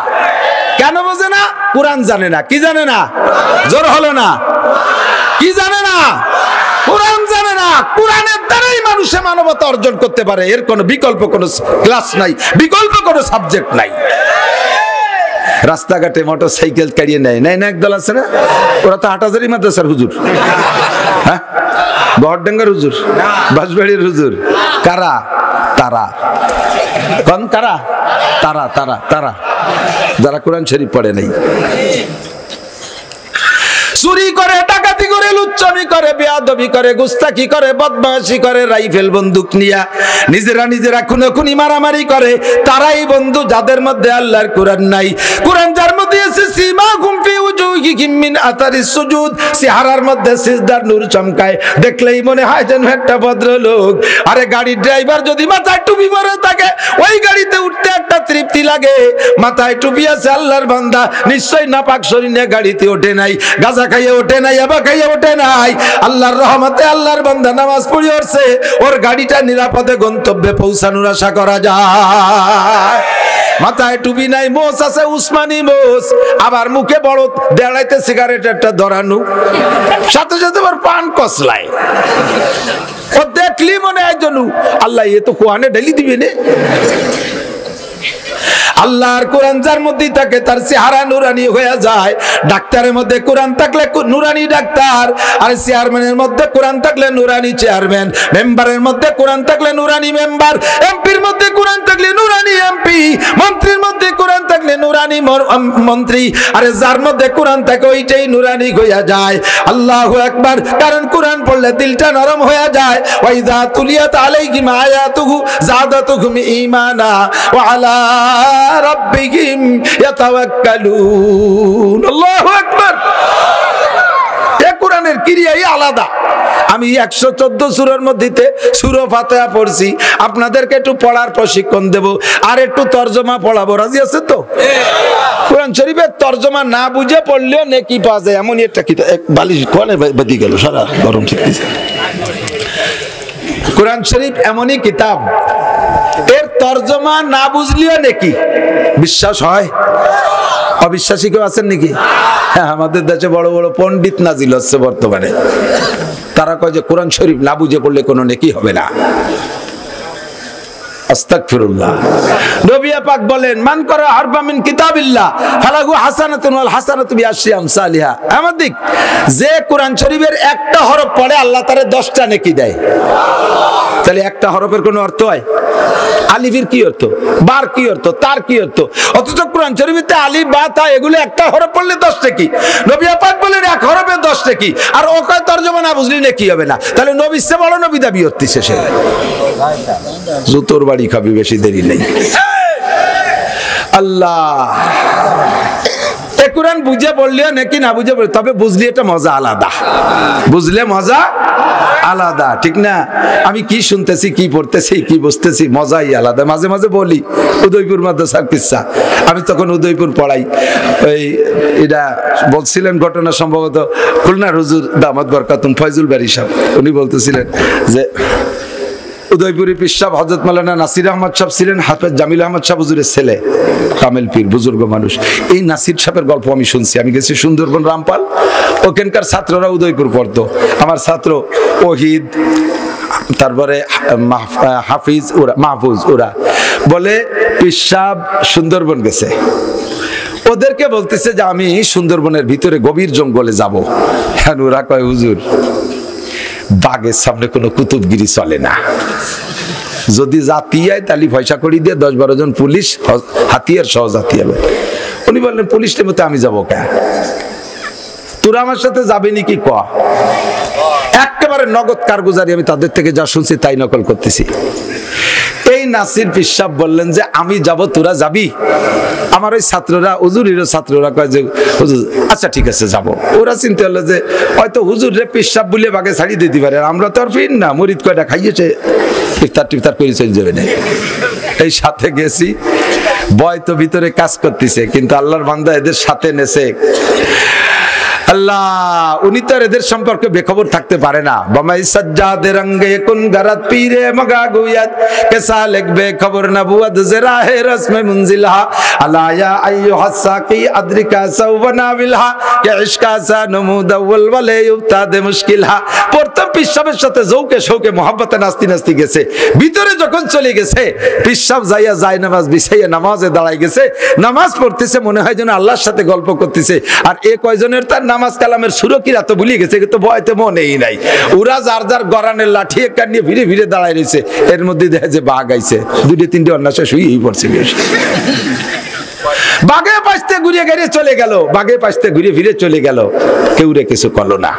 কেন বোঝে না? কোরআন জানে না। কি জানে না? জোর হলো না। কি জানে না? কোরআন জানে না। কোরআনের দ্বারাই মানুষে মানবতা অর্জন করতে পারে, এর কোনো বিকল্প কোনো ক্লাস নাই, বিকল্প কোনো সাবজেক্ট নাই। রাস্তাঘাটে মোটর সাইকেল কাড়িয়ে নেয় না একদল আছে না, ওরা তো হাটাজারি মাদ্রাসার হুজুর, হ্যাঁ, গড়ডাঙ্গার হুজুর, বাঁশবাড়ির হুজুর। কারা? তারা। কোন কারা? তারা তারা তারা যারা কোরআন শরীফ পড়ে নাই। চুরি করে, ডাকাতি করে, লুচ্চামি করে, বেয়াদবি করে, গুস্তাখি করে, বদমাশি করে, রাইফেল বন্দুক নিয়া নিজেরা খুনোখুনি মারামারি করে, তারাই বন্ধু যাদের মধ্যে আল্লাহর কোরআন নাই। কোরআন যার মধ্যে আছে সীমাহুম ফি উজুহিহিম মিন আতারিস সুজুদ, চেহারার মধ্যে সিজদার নূর চমকায়, দেখলেই মনে হয় যেন একটা ভদ্রলোক। আরে গাড়ির ড্রাইভার যদি মাথায় টুপি পরে থাকে, ওই গাড়িতে উঠতে একটা তৃপ্তি লাগে। মাথায় টুপি আছে আল্লাহর বান্দা, নিশ্চয় নাপাক শরীরে গাড়িতে ওঠে নাই, গাজা খাইয়ে ওঠে নাই, আবা খাইয়ে ওঠে নাই। আল্লাহর রহমতে আল্লাহর বান্দা নামাজ পড়ে উঠছে, ওর গাড়িটা নিরাপদে গন্তব্যে পৌঁছানোর আশা করা যায়। মাথায় টুপি নাই, মোচ আছে উসমানী মোচ, আবার মুখে বড় দেড়াইতে সিগারেট একটা ধরানো, সাথে সাথে আবার পান কসলায়। ও দেখলি মনে হয় জনু আল্লাহ এ তো কোয়ানে ঢেলি দিবে নে। আল্লাহর কোরআন যার মধ্যে থাকে তার চেহারা নুরানি হয়ে যায়। ডাক্তারের মধ্যে কোরআন থাকলে নুরানি ডাক্তার, আর চেয়ারম্যানের মধ্যে কোরআন থাকলে নুরানি চেয়ারম্যান, মেম্বারের মধ্যে কোরআন থাকলে নুরানি মেম্বার, এমপির মধ্যে কোরআন থাকলে নুরানি এমপি, মন্ত্রীর মধ্যে কোরআন থাকলে নুরানি মন্ত্রী। আরে যার মধ্যে কোরআন থাকে ওইটাই নুরানি হয়ে যায়। আল্লাহু আকবার। কারণ কোরআন পড়লে দিলটা নরম হয়ে যায়। ওয়াইদা তুলিয়াত আলাইহিম আয়াতুহু যাদাতুহুম ঈমানা ওয়া আলা রাব্বিহিম ইয়াতাওয়াক্কালুন। আল্লাহু আকবার। এই কোরআনের ক্রিয়াই আলাদা। আমি 114 সূরার মধ্যে সূরা ফাতিহা পড়ছি, আপনাদেরকে একটু পড়ার প্রশিক্ষণ দেব আর একটু তরজমা পড়াবো। রাজি আছে তো? কোরআন শরীফের তরজমা না বুঝে পড়লেও নেকি পাওয়া যায়, এমনই একটা কিতাব। এক বালিশ কোলে বাদি গেল, সারা গরম ঠিকছে। কোরআন শরীফ এমনই কিতাব, এর তরজমা না বুঝলেও নেকি। বিশ্বাস হয়? অবিশ্বাসী কেউ আছেন নাকি? হ্যাঁ, আমাদের দেশে বড় বড় পণ্ডিত নাজিল হচ্ছে বর্তমানে। তারা কয় যে কোরআন শরীফ না বুঝে পড়লে কোনো নেকি হবে না। আস্তাগফিরুল্লাহ। নবী পাক বলেন, মান করা হারফা মিন কিতাবিল্লাহ ফালাহু হাসানাতুন ওয়াল হাসানাতু বিআশরি আমসালিহা। আমাদিক যে কোরআন শরীফের একটা হরফ পড়ে আল্লাহ তারে 10টা নেকি দেয়। তাহলে একটা হরফের কোনো অর্থ হয়? আলিফের কি অর্থ, বার কি অর্থ, তার কি অর্থ? অথচ কোরআন শরীফে আলিফ বা তা এগুলো একটা হরফ পড়লে 10 নেকি। নবী পাক বলেন এক হরফে 10 নেকি। আর ও কয় তরজমা না বুঝলি নেকি হবে না। তাহলে নবীর চেয়ে বড় নবী দাবি করতেছে সে। জুতোর বাড়ি খাবি, বেশি দেরি নেই। আল্লাহ, এই কোরআন বুঝে পড়লেও নাকি না বুঝে পড়লে, তবে বুঝলে এটা মজা আলাদা। বুঝলে মজা আলাদা, ঠিক না? আমি কি শুনতেছি, কি পড়তেছি, কি বুঝতেছি, মজাই আলাদা। মাঝে মাঝে বলি উদয়পুর মাদ্রাসার কিচ্ছা, আমি তখন উদয়পুর পড়াই। ওই এটা বলছিলেন ঘটনা সম্ভবত খুলনার হুজুর দামাত বরকাতুন ফয়জুল বারী সাহেব, উনি বলতেছিলেন যে উদয়পুরি পীর সাহেব হযরত মাওলানা নাসির আহমদ সাহেব ছিলেন হাফেজ জামিল আহমদ সাহেব হুজুরের ছেলে, কামেল পীর, বুজুর্গ মানুষ। এই নাসির সাহেবের গল্প আমি শুনছি। আমি গেছি সুন্দরবন রামপাল, ওখানকার ছাত্ররা উদয়পুর পড়তো। আমার ছাত্র ওহিদ, তারপরে হাফিজ, ওরা মাহফুজ, ওরা বলে পীর সাহেব সুন্দরবন গেছে। ওদেরকে বলতেছে যে আমি সুন্দরবনের ভিতরে গভীর জঙ্গলে যাব। হ্যাঁ, ওরা কয় হুজুর বাঘের সামনে কোনো কুতুবগিরি চলে না। যদি জাতি হয় তাহলে পয়সা করি দিয়ে 10-12 জন পুলিশ হাতিয়ার সহ জাতি হবে। উনি বললেন পুলিশের মতো আমি যাবো কে? তোরা আমার সাথে যাবে নাকি ক? একেবারে নগদ কারগুজারি, আমি তাদের থেকে যা শুনছি তাই নকল করতেছি। এই নাসির পীর সাহেব বললেন যে আমি যাব, তোরা যাবি? আমার ওই ছাত্ররা, হুজুরের ছাত্ররা কয় যে হুজুর আচ্ছা ঠিক আছে যাব। ওরা চিন্তা হলো যে হয়তো হুজুর রে পীর সাহেব বলে বাগে ছাড়িয়ে দিতে পারে, আমরা তো আর ফির না, মরিদ কয়টা খাইয়েছে ইফতার টিফতার করে চলে যাবে না। এই সাথে গেছি, ভয় তো ভিতরে কাজ করতেছে, কিন্তু আল্লাহর বান্দা এদের সাথে নেছে। আল্লাহ, উনি তো এদের সম্পর্কে বেখবর থাকতে পারে না। বামাই সাজ্জাদে রঙ্গে কোন গরাত পীরে মগা গুয়াত কেসা লিখবে খবর নবুয়ত জরাহে রসমে মুনজিলহা আলায়া আইয়ুহা সাকি আদরিকা সাওবানা বিলহা কে ইশকা সা নমুদ আউয়াল ওয়ালে ইউতাদে মুশকিলহা। প্রথম পিসাবের সাথে জৌকে শৌকে মোহাব্বতে নাস্তি নাস্তি গেছে, ভিতরে যখন চলে গেছে পিসাব যাইয়া যায় নামাজ বিছাইয়া নামাজে দাঁড়ায় গেছে, নামাজ পড়তেছে, মনে হয় যেন আল্লাহর সাথে গল্প করতেছে। আর এ কয়জনের তার নামাজ কালামের সুরকিরা তো ভুলে গেছে, কিন্তু ভয়তে মনেই নাই। ওরা যার যার গরানের লাঠি একটা নিয়ে ভিড়ে ভিড়ে দাঁড়ায় রয়েছে। এর মধ্যে দেখা যে বাঘ আইছে, 2-3টে অন্যাসে শুয়েই পড়ছে। বেশ বাঘে পাশতে ঘুরে গেড়ে চলে গেল, বাঘে পাশতে ঘুরে ফিরে চলে গেল, কেউ রে কিছু করলো না।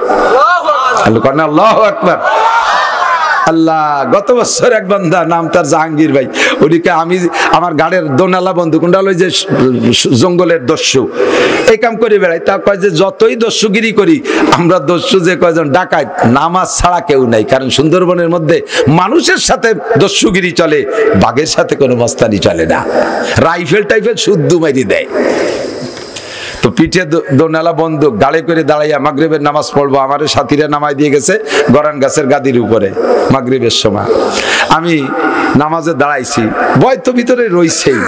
আল্লাহু আকবার। আল্লাহ, গত বছর এক বান্দা, নাম তার জাহাঙ্গীর ভাই, ওদিকে আমি আমার গাড়ির দোনালা বন্ধু কোনটা হলো যে জঙ্গলের দস্যু, এই কাম করে বেড়াই। তা কয় যে যতই দস্যুগিরি করি আমরা দস্যু যে কয়জন ডাকাত, নামাজ ছাড়া কেউ নাই। কারণ সুন্দরবনের মধ্যে মানুষের সাথে দস্যুগিরি চলে, বাঘের সাথে কোনো মস্তানি চলে না। রাইফেল টাইফেল শুদ্ধ মারি দেয়। তো পিঠে দোনালা বন্দুক, গাড়ি করে দাঁড়াইয়া মাগরিবের নামাজ পড়বো, আমার সাথীরা নামাই দিয়ে গেছে গরান গাছের গাদির উপরে মাগরিবের সময়। আমি নামাজে দাঁড়াইছি, ভয় তো ভিতরে রইছেই।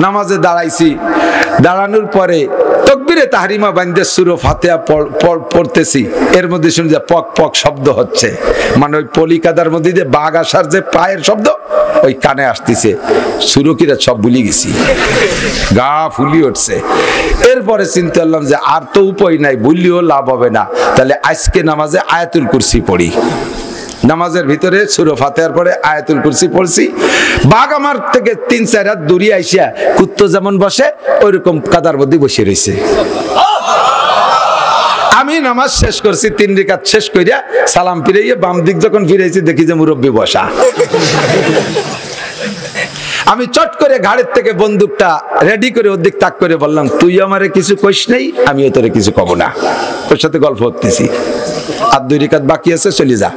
নামাজে দাঁড়াইছি, দাঁড়ানোর পরে তাকবীরে তাহরিমা বান্দে সূরা ফাতিহা পড়তেছি, এর মধ্যে শুনি যে পক পক শব্দ হচ্ছে, মানে ওই পলিকাদার মধ্যে যে বাঘ আসার যে পায়ের শব্দ ওই কানে আসতেছে। সুরকিরা সব ভুলে গেছি, গা ফুলি উঠছে। এরপরে চিন্তা করলাম যে আর তো উপায় নাই, বললেও লাভ হবে না, তাহলে আজকে নামাজে আয়াতুল কুরসি পড়ি। নামাজের ভিতরে সূরা ফাতিহার পরে আয়াতুল কুরসি পড়ছি। বাঘ আমার থেকে 3-4 হাত দূরে আইসা কুত্তো যেমন বসে ওইরকম কাদার মধ্যে বসে রয়েছে। আমি নামাজ শেষ করছি, 3 রাকাত শেষ কইরা সালাম ফিরাইয়া বাম দিক যখন ফিরাইছি দেখি যে মুরব্বি বসা। আমি চট করে ঘাড়ের থেকে বন্দুকটা রেডি করে ওর দিক তাক করে বললাম, তুই আমারে কিছু কইস নাই, আমিও তোরে কিছু কব না, ওর সাথে গল্প করতেছি, আর 2 রাকাত বাকি আছে, চলে যা।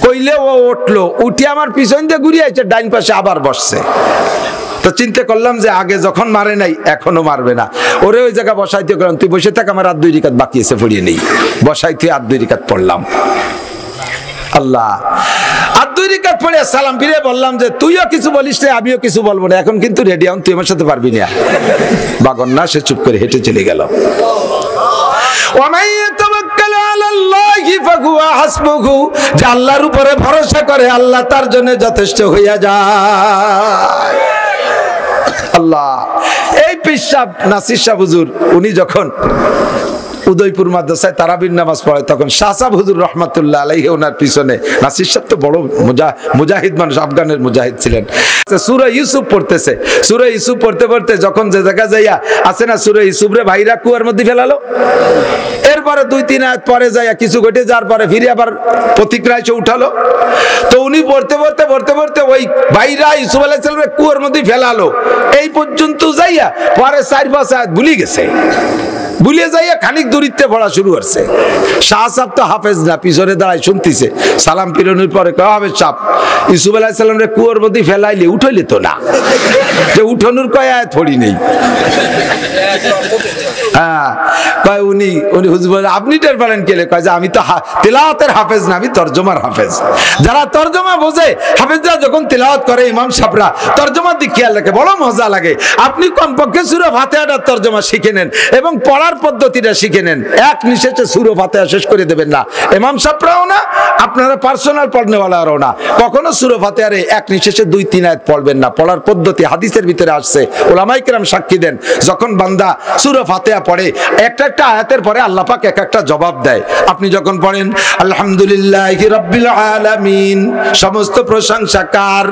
কইলে ও উঠলো, উঠে আমার পিছন দিয়ে ঘুরে আইছে, ডাইন পাশে আবার বসছে। তো চিন্তা করলাম যে আগে যখন মারে নাই এখনো মারবে না, ওরে ওই জায়গা বসাইতে গেলাম, তুই বসে থাক, আমার আর 2 রাকাত বাকি আছে, পড়িয়ে নেই। বসাইতে আর 2 রাকাত পড়লাম। আল্লাহ, আর 2 রাকাত পড়ে সালাম ফিরে বললাম যে তুইও কিছু বলিস না, আমিও কিছু বলবো না, এখন কিন্তু রেডি হন, তুই আমার সাথে পারবি না। বাগন না, সে চুপ করে হেঁটে চলে গেল। যে আল্লাহর উপরে ভরসা করে আল্লাহ তার জন্য যথেষ্ট হইয়া যায়। আল্লাহ, এই পীর সাহেব নাসির শাহ হুজুর উনি যখন উদয়পুর মাদ্রাসায় তারাবির নামাজ পড়ে তখন শাহ সাহেব হুজুর রহমাতুল্লাহ আলাইহি ওনার পিছনে, নাসির সাহেব তো বড় মুজাহিদ মানুষ, আফগানের মুজাহিদ ছিলেন, সূরা ইউসুফ পড়তেছে। সূরা ইউসুফ পড়তে পড়তে যখন যে জায়গা যাইয়া আছে না, সূরা ইউসুফ রে ভাইরা কুয়ার মধ্যে ফেলালো, এরপরে 2-3 আয়াত পরে যাইয়া কিছু ঘটে যাওয়ার পরে ফিরে আবার প্রতিক্রিয়া এসে উঠালো। তো উনি পড়তে পড়তে পড়তে পড়তে ওই ভাইরা ইউসুফ আলাইহিস সালামের কুয়ার মধ্যে ফেলালো, এই পর্যন্ত যাইয়া পরে 4-5 আয়াত ভুলে গেছে। ভুলে যাইয়া খানিক দূরিত্বে পড়া শুরু করছে। শাহ সাহেব তো হাফেজ না, পিছনে দাঁড়ায় শুনতেছে। সালাম ফিরানোর পরে কয়, হাফেজ সাহেব ইউসুফ আলাইহিস সালামের কুয়ার মধ্যে ফেলাইলে উঠাইলে তো না, যে উঠানোর কয় আয়াত পড়ি নেই। হ্যাঁ, কয় উনি হুজুর বলে আপনি টের পেলেন কেলে? কয় যে আমি তো তিলাওয়াতের হাফেজ না, আমি তরজমার হাফেজ। যারা তরজমা বোঝে, হাফেজরা যখন তিলাওয়াত করে ইমাম সাহেবরা তরজমার দিক খেয়াল রাখে, বড় মজা লাগে। আপনি কমপক্ষে সূরা ফাতিহাটার তরজমা শিখে নেন এবং পড়ার পদ্ধতিটা শিখে নেন, এক নিঃশ্বাসে সূরা ফাতিহা শেষ করে দেবেন না। ইমাম সাহেবরাও না, আপনারা পার্সোনাল পড়নেওয়ালারাও না, কখনো সূরা ফাতিহার এক নিঃশ্বাসে 2-3 আয়াত পড়বেন না। পড়ার পদ্ধতি হাদিসের ভিতরে আসছে, উলামায়ে কেরাম সাক্ষী দেন। যখন বান্দা সূরা ফাতিহা পড়ে একটা একটা আয়াতের পরে আল্লাহ পাক এক একটা জবাব দেয়। আপনি যখন পড়েন আলহামদুলিল্লাহি রাব্বিল আলামিন, সমস্ত প্রশংসা কার?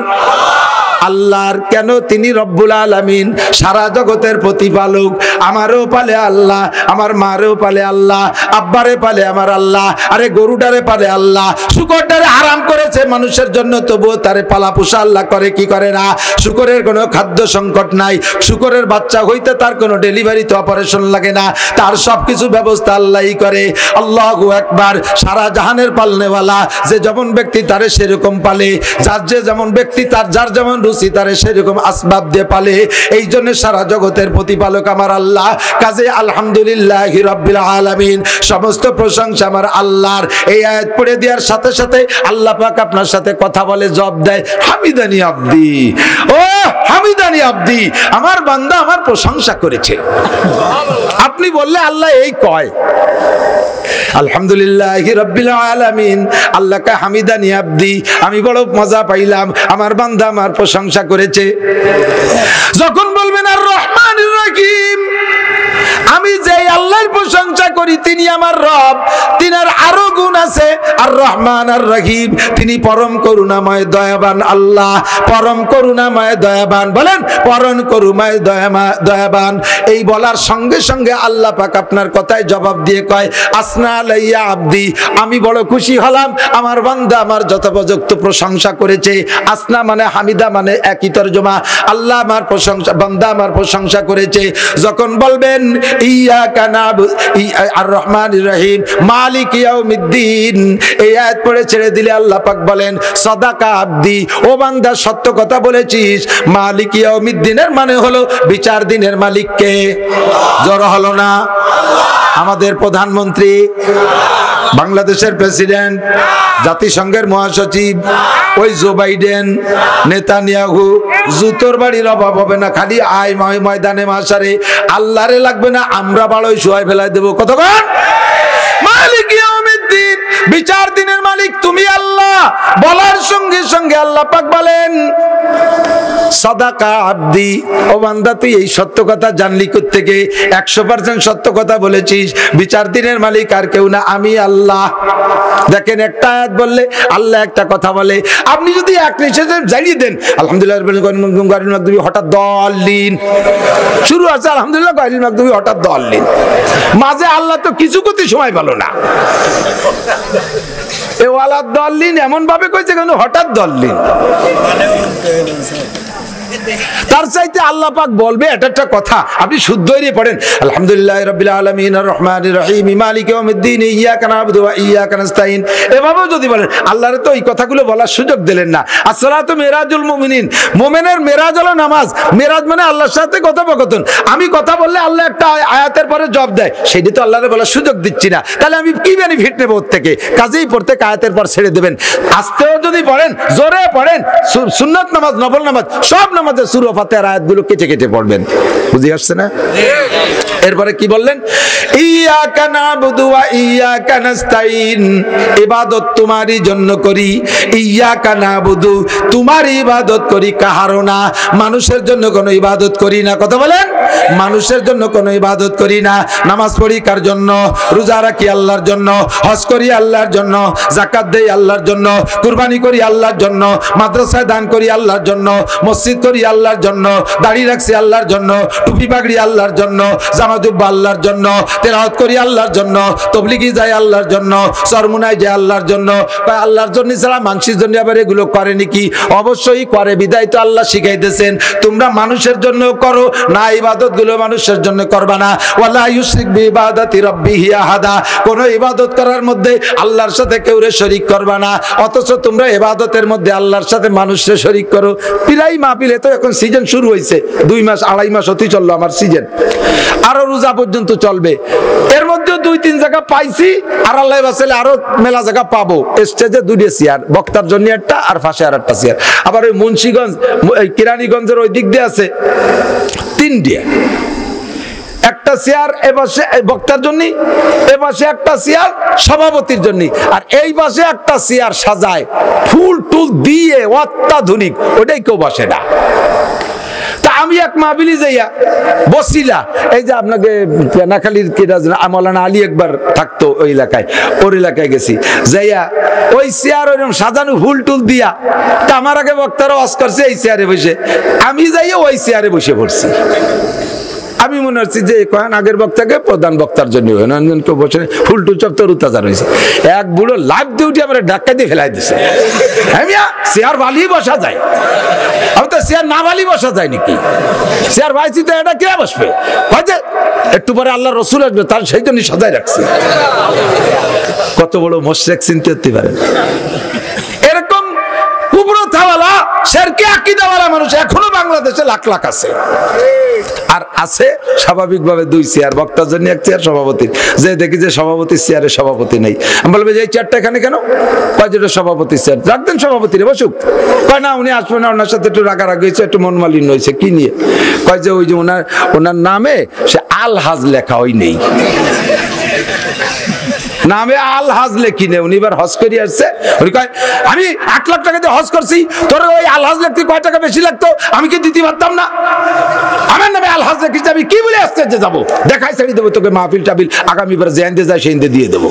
আল্লাহর। কেন? তিনি রব্বুল আলামিন, সারা জগতের প্রতিপালক। আমারও পালে আল্লাহ, আমার মারেও পালে আল্লাহ, আব্বারে পালে আমার আল্লাহ, আরে গরুটারে পালে আল্লাহ, শুকরটারে হারাম করেছে মানুষের জন্য, তবুও তারে পালা পোষা আল্লাহ করে কি করে না? শুকরের কোনো খাদ্য সংকট নাই, শুকরের বাচ্চা হইতে তার কোনো ডেলিভারিতে অপারেশন লাগে না, তার সবকিছু ব্যবস্থা আল্লাহই করে। আল্লাহু আকবার। সারা জাহানের পালনেওয়ালা, যে যেমন ব্যক্তি তারে সেরকম পালে, যার যে যেমন ব্যক্তি তার যার যেমন রুচি তারে সেরকম আসবাব দিয়ে পালে। এই জন্য সারা জগতের প্রতিপালক আমার আল্লাহ। কাজে আলহামদুলিল্লাহি রাব্বিল আলামিন, সমস্ত প্রশংসা আমার আল্লাহর। এই আয়াত পড়ে দেওয়ার সাথে সাথে আল্লাহ পাক আপনার সাথে কথা বলে, জবাব দেয়, হামিদানি আব্দি, ও হামিদানি আব্দি, আমার বান্দা আমার প্রশংসা করেছে। আপনি বললে আল্লাহ এই কয় আলহামদুলিল্লাহি রাব্বিল আলামিন, আল্লাহকে হামিদানি আব্দি, আমি বড় মজা পাইলাম, আমার বান্দা আমার প্রশংসা করেছে। যখন বলবেন আর রহমানির রহিম, আমি যে আল্লাহর প্রশংসা করি তিনি আমার রব, তিনার আরো গুণ আছে, আর রহমান আর রহিম, তিনি পরম করুণাময় দয়াবান আল্লাহ, পরম করুণাময় দয়াবান। বলেন পরম করুণাময় দয়াবান। এই বলার সঙ্গে সঙ্গে আল্লাহ পাক আপনার কথায় জবাব দিয়ে কয়, আসনা আলাইয়া আব্দি, আমি বড় খুশি হলাম, আমার বান্দা আমার যথোপযুক্ত প্রশংসা করেছে। আসনা মানে হামিদা মানে একই তরজমা। আল্লাহ আমার প্রশংসা, বান্দা আমার প্রশংসা করেছে। যখন বলবেন ইয়াকা নাবুদু আর রহমানির রহিম মালিক ইয়াউমিদ্দিন, এই আয়াত পড়ে ছেড়ে দিলে আল্লাহ পাক বলেন, সাদাকা আব্দি, ও বান্দা সত্য কথা বলেছিস। মালিক ইয়াউমিদ্দিনের মানে হলো বিচার দিনের মালিক কে? জোর হলো না? আমাদের প্রধানমন্ত্রী। বাংলাদেশের প্রেসিডেন্ট, জাতিসংঘের মহাসচিব, ওই জো বাইডেন, নেতানিয়াহু, জুতোর বাড়ির অভাব হবে না, খালি আয় ময়দানে মাসারে, আল্লাহরে লাগবে না, আমরা বাড়ই শোয়াই ফেলাই দেবো। কতক্ষণ? মালিক ইয়াউমিদ্দিন, বিচার দিনের মালিক তুমি আল্লাহ বলার সঙ্গে সঙ্গে আল্লাহ পাক বলেন সাদাকা আব্দি, ও বান্দা তুই এই সত্য কথা জানলি কোত্থেকে? 100% সত্য কথা বলেছিস। বিচার দিনের মালিক আর কেউ না, আমি আল্লাহ। দেখেন একটা আয়াত বললে আল্লাহ একটা কথা বলে, আপনি যদি এক নিঃশ্বাসে জানিয়ে দেন আলহামদুলিল্লাহ গায়রুল মাগদুবি, হঠাৎ দলিন শুরু আছে, আলহামদুলিল্লাহ গায়রুল মাগদুবি, হঠাৎ দলিন, মাঝে আল্লাহ তো কিছু করতে সময় পেল না। এ ওয়ালা দলিন এমন ভাবে কইছে কেন হঠাৎ দলিন, তার চাইতে আল্লাহ পাক বলবে এটা একটা কথা, আপনি শুদ্ধ হয়ে পড়েন আলহামদুলিল্লাহ রাব্বিল আলামিন আর রহমানির রহিম মালিক ইয়াউমিদ্দিন ইয়্যাকা না'বুদু ওয়া ইয়্যাকা নাস্তাইন, এভাবেও যদি বলেন আল্লাহরে তো এই কথাগুলো বলার সুযোগ দিলেন না। আসসালাতু মিরাজুল মুমিনিন, মুমিনের মেরাজ হলো নামাজ। মেরাজ মানে আল্লাহর সাথে কথোপকথন। আমি কথা বললে আল্লাহ একটা আয়াতের পরে জবাব দেয়, সেটা তো আল্লাহরে বলার সুযোগ দিচ্ছি না, তাহলে আমি কি বেনিফিট নেব ওর থেকে? কাজেই পড়তে আয়াতের পর ছেড়ে দেবেন। আস্তেও যদি পড়েন, জোরে পড়েন, সুন্নাত নামাজ, নফল নামাজ, সব নামাজের সূরা ফাতিহার আয়াতগুলো কেটে কেটে পড়বেন। বুঝি আসছে না? এরপরে কি বললেন? ইয়্যাকা না'বুদু ওয়া ইয়্যাকা নাস্তাইন, ইবাদত তোমারই জন্য করি। ইয়্যাকা না'বুদু, তোমার ইবাদত করি, কাহারও না। মানুষের জন্য কোনো ইবাদত করি না। কথা বলেন, মানুষের জন্য কোনো ইবাদত করি না। নামাজ পড়ি কার জন্য? রোজা রাখি আল্লাহর জন্য, হজ করি আল্লাহর জন্য, যাকাত দেই আল্লাহর জন্য, কুরবানি করি আল্লাহর জন্য, মাদ্রাসায় দান করি আল্লাহর জন্য, মসজিদ করি আল্লাহর জন্য, দাড়ি রাখছি আল্লাহর জন্য, টুপি পাগড়ি আল্লাহর জন্য, জামা জুব্বা আল্লাহর জন্য, তেলাওয়াত করি আল্লাহর জন্য, তাবলীগে যাই আল্লাহর জন্য, চরমুনায় যায় আল্লাহর জন্য। আল্লাহর জন্য ছাড়া মানুষের জন্য আবার এগুলো করে নাকি? অবশ্যই করে, বিধায় তো আল্লাহ শিখাইতেছেন তোমরা মানুষের জন্য করো না, ইবাদত গুলো মানুষের জন্য করবা না। ওয়ালা ইউশরিক বিইবাদাতি রাব্বিহি আহাদা, কোন ইবাদত করার মধ্যে আল্লাহর সাথে কেউরে শরীক করবা না। অথচ তোমরা ইবাদতের মধ্যে আল্লাহর সাথে মানুষকে শরীক করো। প্রায় মাহফিলে তো এখন সিজন শুরু হয়েছে, 2 মাস 2.5 মাস হতেই চললো আমার সিজন, আরো রোজা পর্যন্ত চলবে। এর মধ্যে 2-3 জায়গা পাইছি, আর আল্লাহ বাঁচালে আরো মেলা জায়গা পাবো। স্টেজে 2টা চেয়ার, বক্তার জন্য একটা, আর পাশে আর একটা চেয়ার। আবার ওই মুন্সিগঞ্জ, কেরানীগঞ্জের ওই দিক দিয়ে আছে 3টা, একটা চেয়ার এপাশে বক্তার জন্য, এপাশে একটা চেয়ার সভাপতির জন্য, আর এই পাশে একটা চেয়ার সাজায় ফুল টুল দিয়ে অত্যাধুনিক, ওটাই কেউ বসে না। তা আমি এক মাহফিলে যাইয়া বসিলা, এই যে আপনাকে পেনাখালীর মৌলানা আলী একবার থাকতো ওই এলাকায়, ওর এলাকায় গেছি, যাইয়া ওই চেয়ার ওইরকম সাজানো ফুল টুল দিয়া, তা আমার আগে বক্তারা ওয়াজ করছে এই চেয়ারে বসে, আমি যাইয়া ওই চেয়ারে বসে পড়ছি। আমি মনে হচ্ছি যে কয়েন আগের বক্তাকে প্রধান বক্তার জন্য কেউ বসে ফুল টুল সব তরু তাজা রয়েছে। এক বুড়ো লাভ দিয়ে উঠে আমার ধাক্কা দিয়ে ফেলাই দিছে। চেয়ার বালিয়ে বসা যায়, আমি তো চেয়ার না বালি বসা যায় নাকি? চেয়ার ভাইছি তো এটা কে বসবে? হয়তো একটু পরে আল্লাহ রসুল আসবে, তার সেই জন্যই সাজাই রাখছে। কত বড় মোশরিক চিনতে হতে পারে। এরকম কুবরতাওয়ালা শেরকি আকীদাওয়ালা মানুষ এখনো বাংলাদেশে লাখ লাখ আছে। আর আছে স্বাভাবিকভাবে 2 চেয়ার, বক্তার জন্য 1 চেয়ার, সভাপতির। যে দেখি যে সভাপতির চেয়ারে সভাপতি নেই, আমি বলবো যে এই চেয়ারটা এখানে কেন? কয় যেটা সভাপতির চেয়ার, রাখতেন সভাপতি রে বসুক। কয় না উনি আসবে না, ওনার সাথে একটু রাগারাগি হয়েছে, একটু মন মালিন্য হয়েছে। কি নিয়ে? কয় যে ওই যে ওনার নামে সে আলহাজ লেখা ওই নেই, নামে আল হাজ লেখি নে। উনি এবার হজ করে আসছে, উনি কয় আমি 8 লাখ টাকা দিয়ে হজ করছি, তোর ওই আল হাজ লিখতে কয় টাকা বেশি লাগতো, আমি কি দিতে পারতাম না? আমার নামে আল হাজ লিখিস, আমি কি বলে আসতে যাবো? দেখাই ছাড়ি দেবো তোকে, মাহফিল টাবিল আগামীবার জেন্দে যায় সেন্দে দিয়ে দেবো।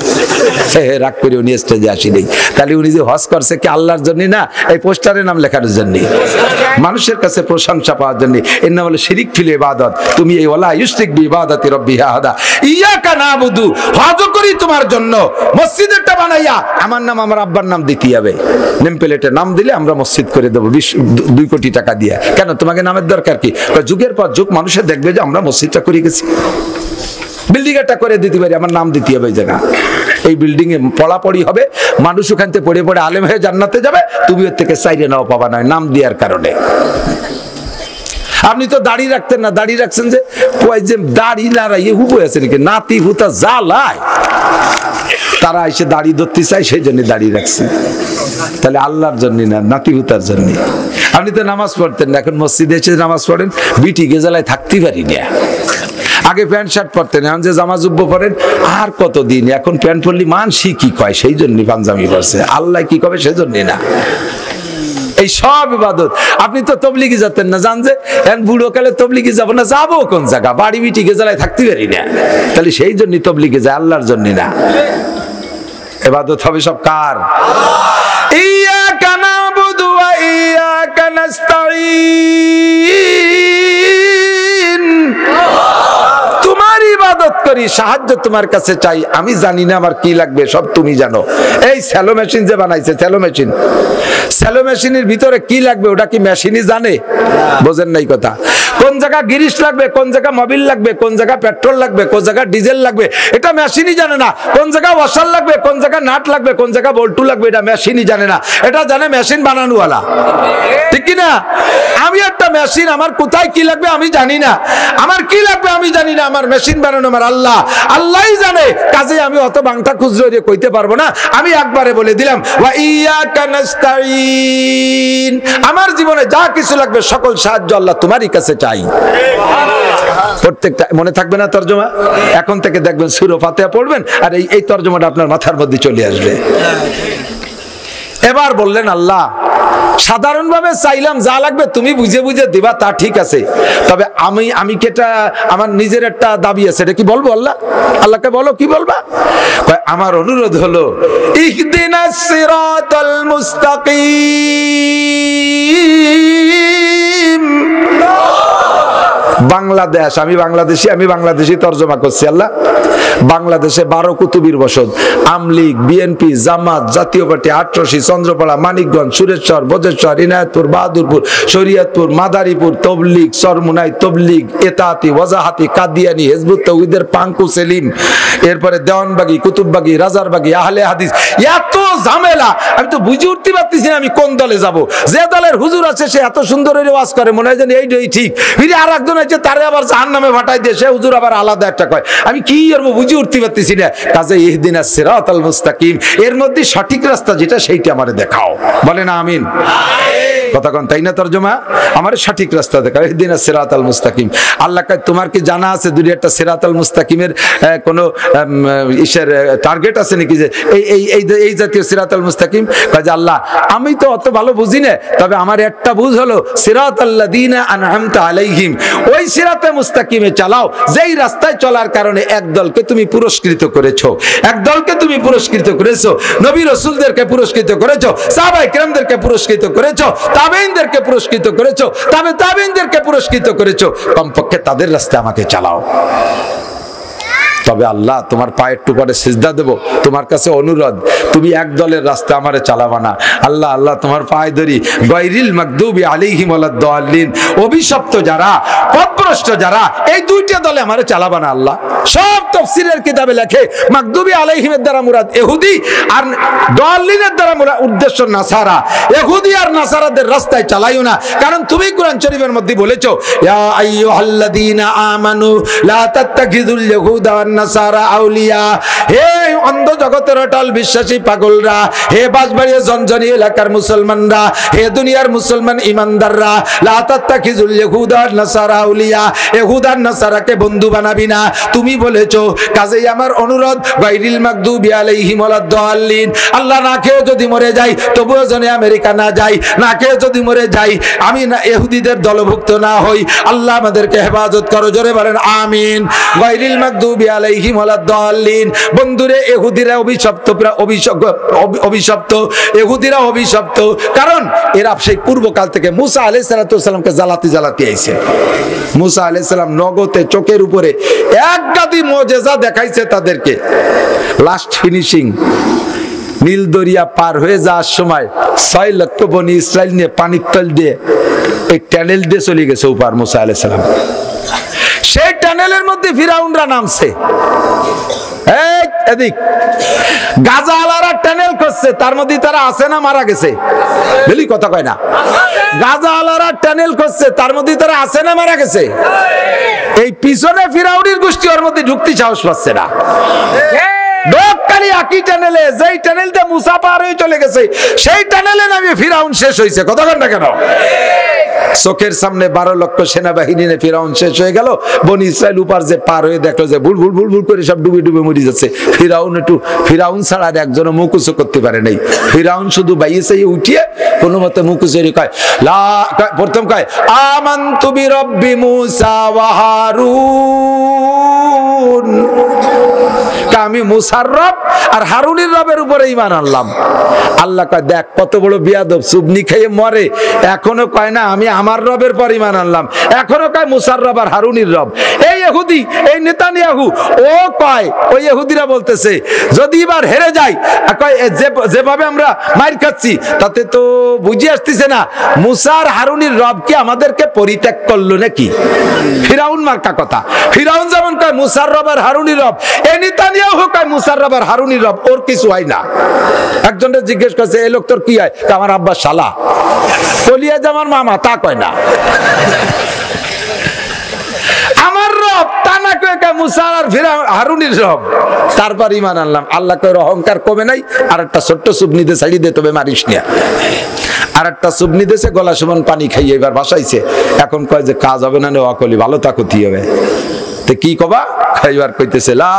রাগ করে উনি স্টেজে আসি নেই। তাহলে উনি যে হজ করছে কি আল্লাহর জন্য না, এই পোস্টারে নাম লেখানোর জন্য, মানুষের কাছে প্রশংসা পাওয়ার জন্য। এর নাম হলো শিরিক ফিল ইবাদত। তুমি এই ওয়ালা ইউশরিক বিইবাদাতি রাব্বিহি আহাদা, ইয়্যাকা না'বুদু, হজ করি তোমার জন্য। মসজিদেরটা বানাইয়া আমার নাম আমার আব্বার নাম দিতে হবে, নেম প্লেটে নাম দিলে আমরা মসজিদ করে দেবো 2 কোটি টাকা দিয়ে। কেন তোমাকে নামের দরকার কি? যুগের পর যুগ মানুষের দেখবে যে আমরা মসজিদটা করে গেছি, বিল্ডিং একটা করে দিতে পারি, আমার নাম দিতে হবে। জায়গা এই বিল্ডিং এ পড়াপড়ি হবে, মানুষ ওখান থেকে পড়ে পড়ে আলেম হয়ে জান্নাতে যাবে, তুমি ওর থেকে চাইরে নাও পাবা না নাম দেওয়ার কারণে। আপনি তো দাড়ি রাখতেন না, দাড়ি রাখছেন যে কয় যে দাড়ি লড়াইয়ে হুবো আছে নাকি? নাতি হুতা জ্বালায় তারা এসে দাড়ি ধরতে চায়, সেই জন্য দাড়ি রাখছে। তাহলে আল্লাহর জন্য না, নাতিহুতার জন্য। আপনি তো নামাজ পড়তেন না, এখন মসজিদে এসে নামাজ পড়েন, বিটি গেজালায় থাকতে পারি না। আগে প্যান্ট শার্ট পরতেন, এখন যে জামা জুব্ব পরেন, আর কতদিন এখন প্যান্ট পরলি মানসি কি কয়, সেই জন্য পাঞ্জাবি পরছে, আল্লাহ কি কবে সেই জন্য না। এই সব ইবাদত। আপনি তো তবলিগি যেতেন না, জান যে বুড়ো কালে তবলিগি যাবো না, যাবো কোন জায়গা, বাড়ি বিটি গেজালায় থাকতে পারি না, তাহলে সেই জন্য তবলিগে যায়, আল্লাহর জন্য না। ইবাদত হবে সব কার? ইয়াকা নাবুদু ওয়া ইয়াকা নাস্তাঈন। তোমার ইবাদত করি, সাহায্য তোমার কাছে চাই, আমি জানি না আমার কি লাগবে, সব তুমি জানো। এই স্যালো মেশিন যে বানাইছে, স্যালো মেশিন, স্যালো মেশিনের ভিতরে কি লাগবে ওটা কি মেশিনই জানে? বোঝেন নাই কথা। কোন জায়গা গিরিশ লাগবে, কোন জায়গা মোবিল লাগবে, কোন জায়গা পেট্রোল লাগবে, কোন জায়গা ডিজেল লাগবে, এটা মেশিনই জানে না। কোন জায়গা ওয়াশার লাগবে, কোন জায়গা নাট লাগবে, কোন জায়গা বল্টু লাগবে, এটা মেশিনই জানে না, এটা জানে মেশিন বানানোওয়ালা, ঠিক কি না? আমি একটা মেশিন, আমার কোথায় কি লাগবে আমি জানি না, আমার কি লাগবে আমি জানি না, আমার মেশিন বানানো আমার আল্লাহ, আল্লাহই জানে। কাজে আমি অত বাংটা খুচরো দিয়ে কইতে পারবো না, আমি একবারে বলে দিলাম ওয়া ইয়াকা নাস্তাঈন। আমার জীবনে যা কিছু লাগবে সকল সাহায্য আল্লাহ তোমারই কাছে চাই। প্রত্যেকটা মনে থাকবে না তরজমা? এখন থেকে দেখবেন সূরা ফাতিহা পড়বেন আর এই তরজমাটা আপনার মাথার মধ্যে চলে আসবে। এবার বললেন আল্লাহ, সাধারণভাবে চাইলাম যা লাগবে তুমি বুঝে বুঝে দিবা, তা ঠিক আছে, তবে আমি কেটা আমার নিজের একটা দাবি আছে, এটা কি বলবো? আল্লাহ, আল্লাহকে বলো, কি বলবা? আমার অনুরোধ হলো ইহদিনাস সিরাতাল মুস্তাকিম। বাংলাদেশ, আমি বাংলাদেশি তরজমা করছি। আল্লাহ, বাংলাদেশে 12 কুতুবির বসত, আমলিগ, বিএনপি, জামাত, জাতীয় পার্টি, আটরশি, চন্দ্রপাড়া, মানিকগঞ্জ, সুরেশ্বর, বজেশ্বর, ইনায়তপুর, বাহাদুরপুর, শরীয়তপুর, মাদারীপুর, তবলিগ, সরমুনাই, তবলিগ, এতাতি, ওয়াজাহাতি, কাদিয়ানি, হিজবুত তাওহীদের পাঙ্কু সেলিম, এরপরে দেওয়ানবাগি, কুতুববাগি, রাজারবাগি, আহলে হাদিস, এত ঝামেলা, আমি তো বুঝে উঠতে পারতেছি না আমি কোন দলে যাব। যে দলের হুজুর আছে সে এত সুন্দর ওয়াজ করে, মনে হয় যেন এইটাই ঠিক, ফিরে আর একজন আছে তারে আবার জাহান্নামে ভাটাই দিয়ে সে হুজুর আবার আলাদা একটা কয়, আমি কি করবো বুঝে উঠতে পারতেছি না। কাজে ইহদিনাস সিরাতাল মুস্তাকিম, এর মধ্যে সঠিক রাস্তা যেটা সেইটা আমারে দেখাও, বলেন আমিন। কথা কোন তাই না তরজমা? আমার সঠিক রাস্তা দেখাও, ইহদিনাস সিরাতাল মুস্তাকিম। আল্লাহ কয় তোমার কি জানা আছে দুই একটা সিরাতাল মুস্তাকিমের কোন ইসের টার্গেট আছে নাকি, যে এই জাতীয় সিরাতাল মুস্তাকিম? কয় যে আল্লাহ আমি তো অত ভালো বুঝি না, তবে আমার একটা বুঝ হলো সিরাতাল্লাযীনা আনআমতা আলাইহিম, ওই সিরাতে মুস্তাকিমে চালাও যেই রাস্তায় চলার কারণে এক দলকে তুমি পুরস্কৃত করেছো, এক দলকে তুমি পুরস্কৃত করেছো, নবী রাসূলদেরকে পুরস্কৃত করেছো, সাহাবায়ে কেরামদেরকে পুরস্কৃত করেছো, তাবেঈনদেরকে পুরস্কৃত করেছো, তাবেঈনদেরকে পুরস্কৃত করেছো, কমপক্ষে তাদের রাস্তায় আমাকে চালাও। তবে আল্লাহ তোমার পায়ের টুকরে সিজদা দেব, তোমার কাছে অনুরোধ তুমি এক দলের রাস্তা আমারে চালাবা না। আল্লাহ, আল্লাহ তোমার পায়ে ধরি, গায়রিল মাগদুবি আলাইহিম ওয়ালাদ-দাল্লিন, অভিশপ্ত যারা, পথভ্রষ্ট যারা, এই দুইটা দলে আমারে চালাবা না। আল্লাহ সব তাফসীরের কিতাবে লেখে মাগদুবি আলাইহিমের দ্বারা মুরাদ ইহুদি, আর দাল্লিনের দ্বারা মুরাদ উদ্দেশ্য নাসারা। ইহুদি আর নাসারাদের রাস্তায় চালাইও না, কারণ তুমি কোরআন শরীফের মধ্যে বলেছো ইয়া আইয়ুহাল্লাযীনা আমানু লা তাত্তাখিযুল ইয়াহুদা ওয়ান নাসারা আউলিয়া। হে অন্ধ জগতের অটল বিশ্বাসী পাগলরা, হে বাঁশবাড়িয়া জনজনী এলাকার মুসলমানরা, হে দুনিয়ার মুসলমান ইমানদাররা, লা তাত্তাখিযুল ইয়াহুদা ওয়ান নাসারা আউলিয়া, ইহুদা আর নাসারাকে বন্ধু বানাবি না তুমি বলেছো। কাজেই আমার অনুরোধ, গায়রিল মাগদুবি আলাইহিম ওয়ালাদ-দাল্লিন। আল্লাহ না খেয়ে যদি মরে যাই তবুও যেন আমেরিকা না যাই, না খেয়ে যদি মরে যাই আমি না ইহুদিদের দলভুক্ত না হই। আল্লাহ আমাদেরকে হেফাজত করো, জোরে বলেন আমিন। গায়রিল মাগদুবি আলাইহিম ওয়ালাদ-দাল্লিন। বন্ধুরে ইহুদিরা অভিশপ্ত, অভিশপ্ত ইহুদিরা অভিশপ্ত, কারণ এরা সেই পূর্বকাল থেকে মুসা আলাইহিস সালামকে জ্বালাতে জ্বালাতে আইছে। মুসা আলাইহিস সালাম নগদে চোখের উপরে এক গাদি মুজিজা দেখাইছে তাদেরকে। লাস্ট ফিনিশিং, নীল দরিয়া পার হয়ে যাওয়ার সময় 6 লক্ষ বনি ইসরাইল নিয়ে পানির তল দিয়ে এই টানেল দিয়ে চলে গেছে উপর মুসা আলাইহিস সালাম। সেই টানেলের মধ্যে ফিরাউনরা নামছে। এদিক গাজা আলারা টানেল করছে, তার মধ্যে তারা আছে না মারা গেছে? বলি কথা কয় না। গাজা আলারা টানেল করছে, তার মধ্যে তারা আছে না মারা গেছে? এই পিছনে ফিরাউনের গোষ্ঠী ওর মধ্যে ঢুকতে সাহস পাচ্ছে না। ডোককালি একই টানেলে, যেই টানেলটা মুসা পার হয়ে চলে গেছে সেই টানেলে নামে ফিরাউন শেষ হয়েছে। কতক্ষণ না কেন? চোখের সামনে 12 লক্ষ সেনাবাহিনী নিয়ে ফিরাউন শেষ হয়ে গেল। বনি ইসরাইল উপার যে পার হয়ে দেখলো যে ভুল ভুল ভুল ভুল করে সব ডুবে ডুবে মরে যাচ্ছে। ফিরাউন ছাড়া আর একজনও মুকুচ করতে পারে নাই। ফিরাউন শুধু বাইসে উঠিয়ে কোনো মতে মুকুচেরি কয় প্রথম কয় আমানতু বিরব্বি মুসা ওয়া হারুন, আমি মুসার রব আর হারুনের রবের উপরে ঈমান আনলাম। আল্লাহ কয় দেখ কত বড় বিয়াদব, সুবনি খেয়ে মরে, এখনো কয় না আমি আমার রবের পর ঈমান আনলাম, এখনো কয় মুসার রব আর হারুনের রব। এই ইহুদি, এই নেতানিয়াহু, ও কয়, ওই ইহুদিরা বলতেছে যদি এবার হেরে যাই, কয় যেভাবে আমরা মাইর খাচ্ছি তাতে তো বুঝে আসতেছে না মুসার হারুনের রব কি আমাদেরকে পরিত্যাগ করলো নাকি? ফিরাউন মার্কা কথা। ফিরাউন যেমন কয় মুসার রব আর হারুনের রব, এই নেতানিয়াহু কয় মুসার রব আর হারুনের রব, ওর কিছু হয় না। একজনকে জিজ্ঞেস করছে এই লোক তোর কি হয়? আমার আব্বা শালা, কলিয়া জামার মামা, তা কয় না। আমার রব তা না কয় মুসা আর হারুনের রব। তারপর ঈমান আনলাম। আল্লাহ কয় অহংকার কমে নাই, আর একটা ছোট্ট সুবনিতে ছাড়ি দে, তবে মারিস না। আর একটা সুবনি দেশে গলা সমান পানি খাইয়ে এবার ভাসাইছে। এখন কয় যে কাজ হবে না, অকলি ভালো তা ক্ষতি হবে। তো কি কবা? খাইবার কইতেছে লা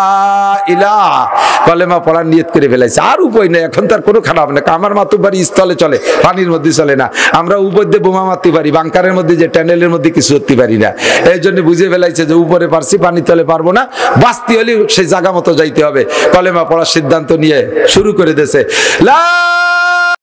ইলাহা, কলেমা পড়ার নিয়ত করে ফেলাইছে। আর উপায় নেই, এখন তার কোনো খারাপ না। আমার মাতু বাড়ি স্থলে চলে, পানির মধ্যে চলে না। আমরা উপর দিয়ে বোমা মারতে পারি, বাংকারের মধ্যে যে ট্যানেলের মধ্যে কিছু করতে পারি না। এই জন্য বুঝে ফেলাইছে যে উপরে পারছি, পানি তলে পারবো না, বাঁচতে হলে সেই জায়গা মতো যাইতে হবে। কলেমা পড়ার সিদ্ধান্ত নিয়ে শুরু করে দিয়েছে লা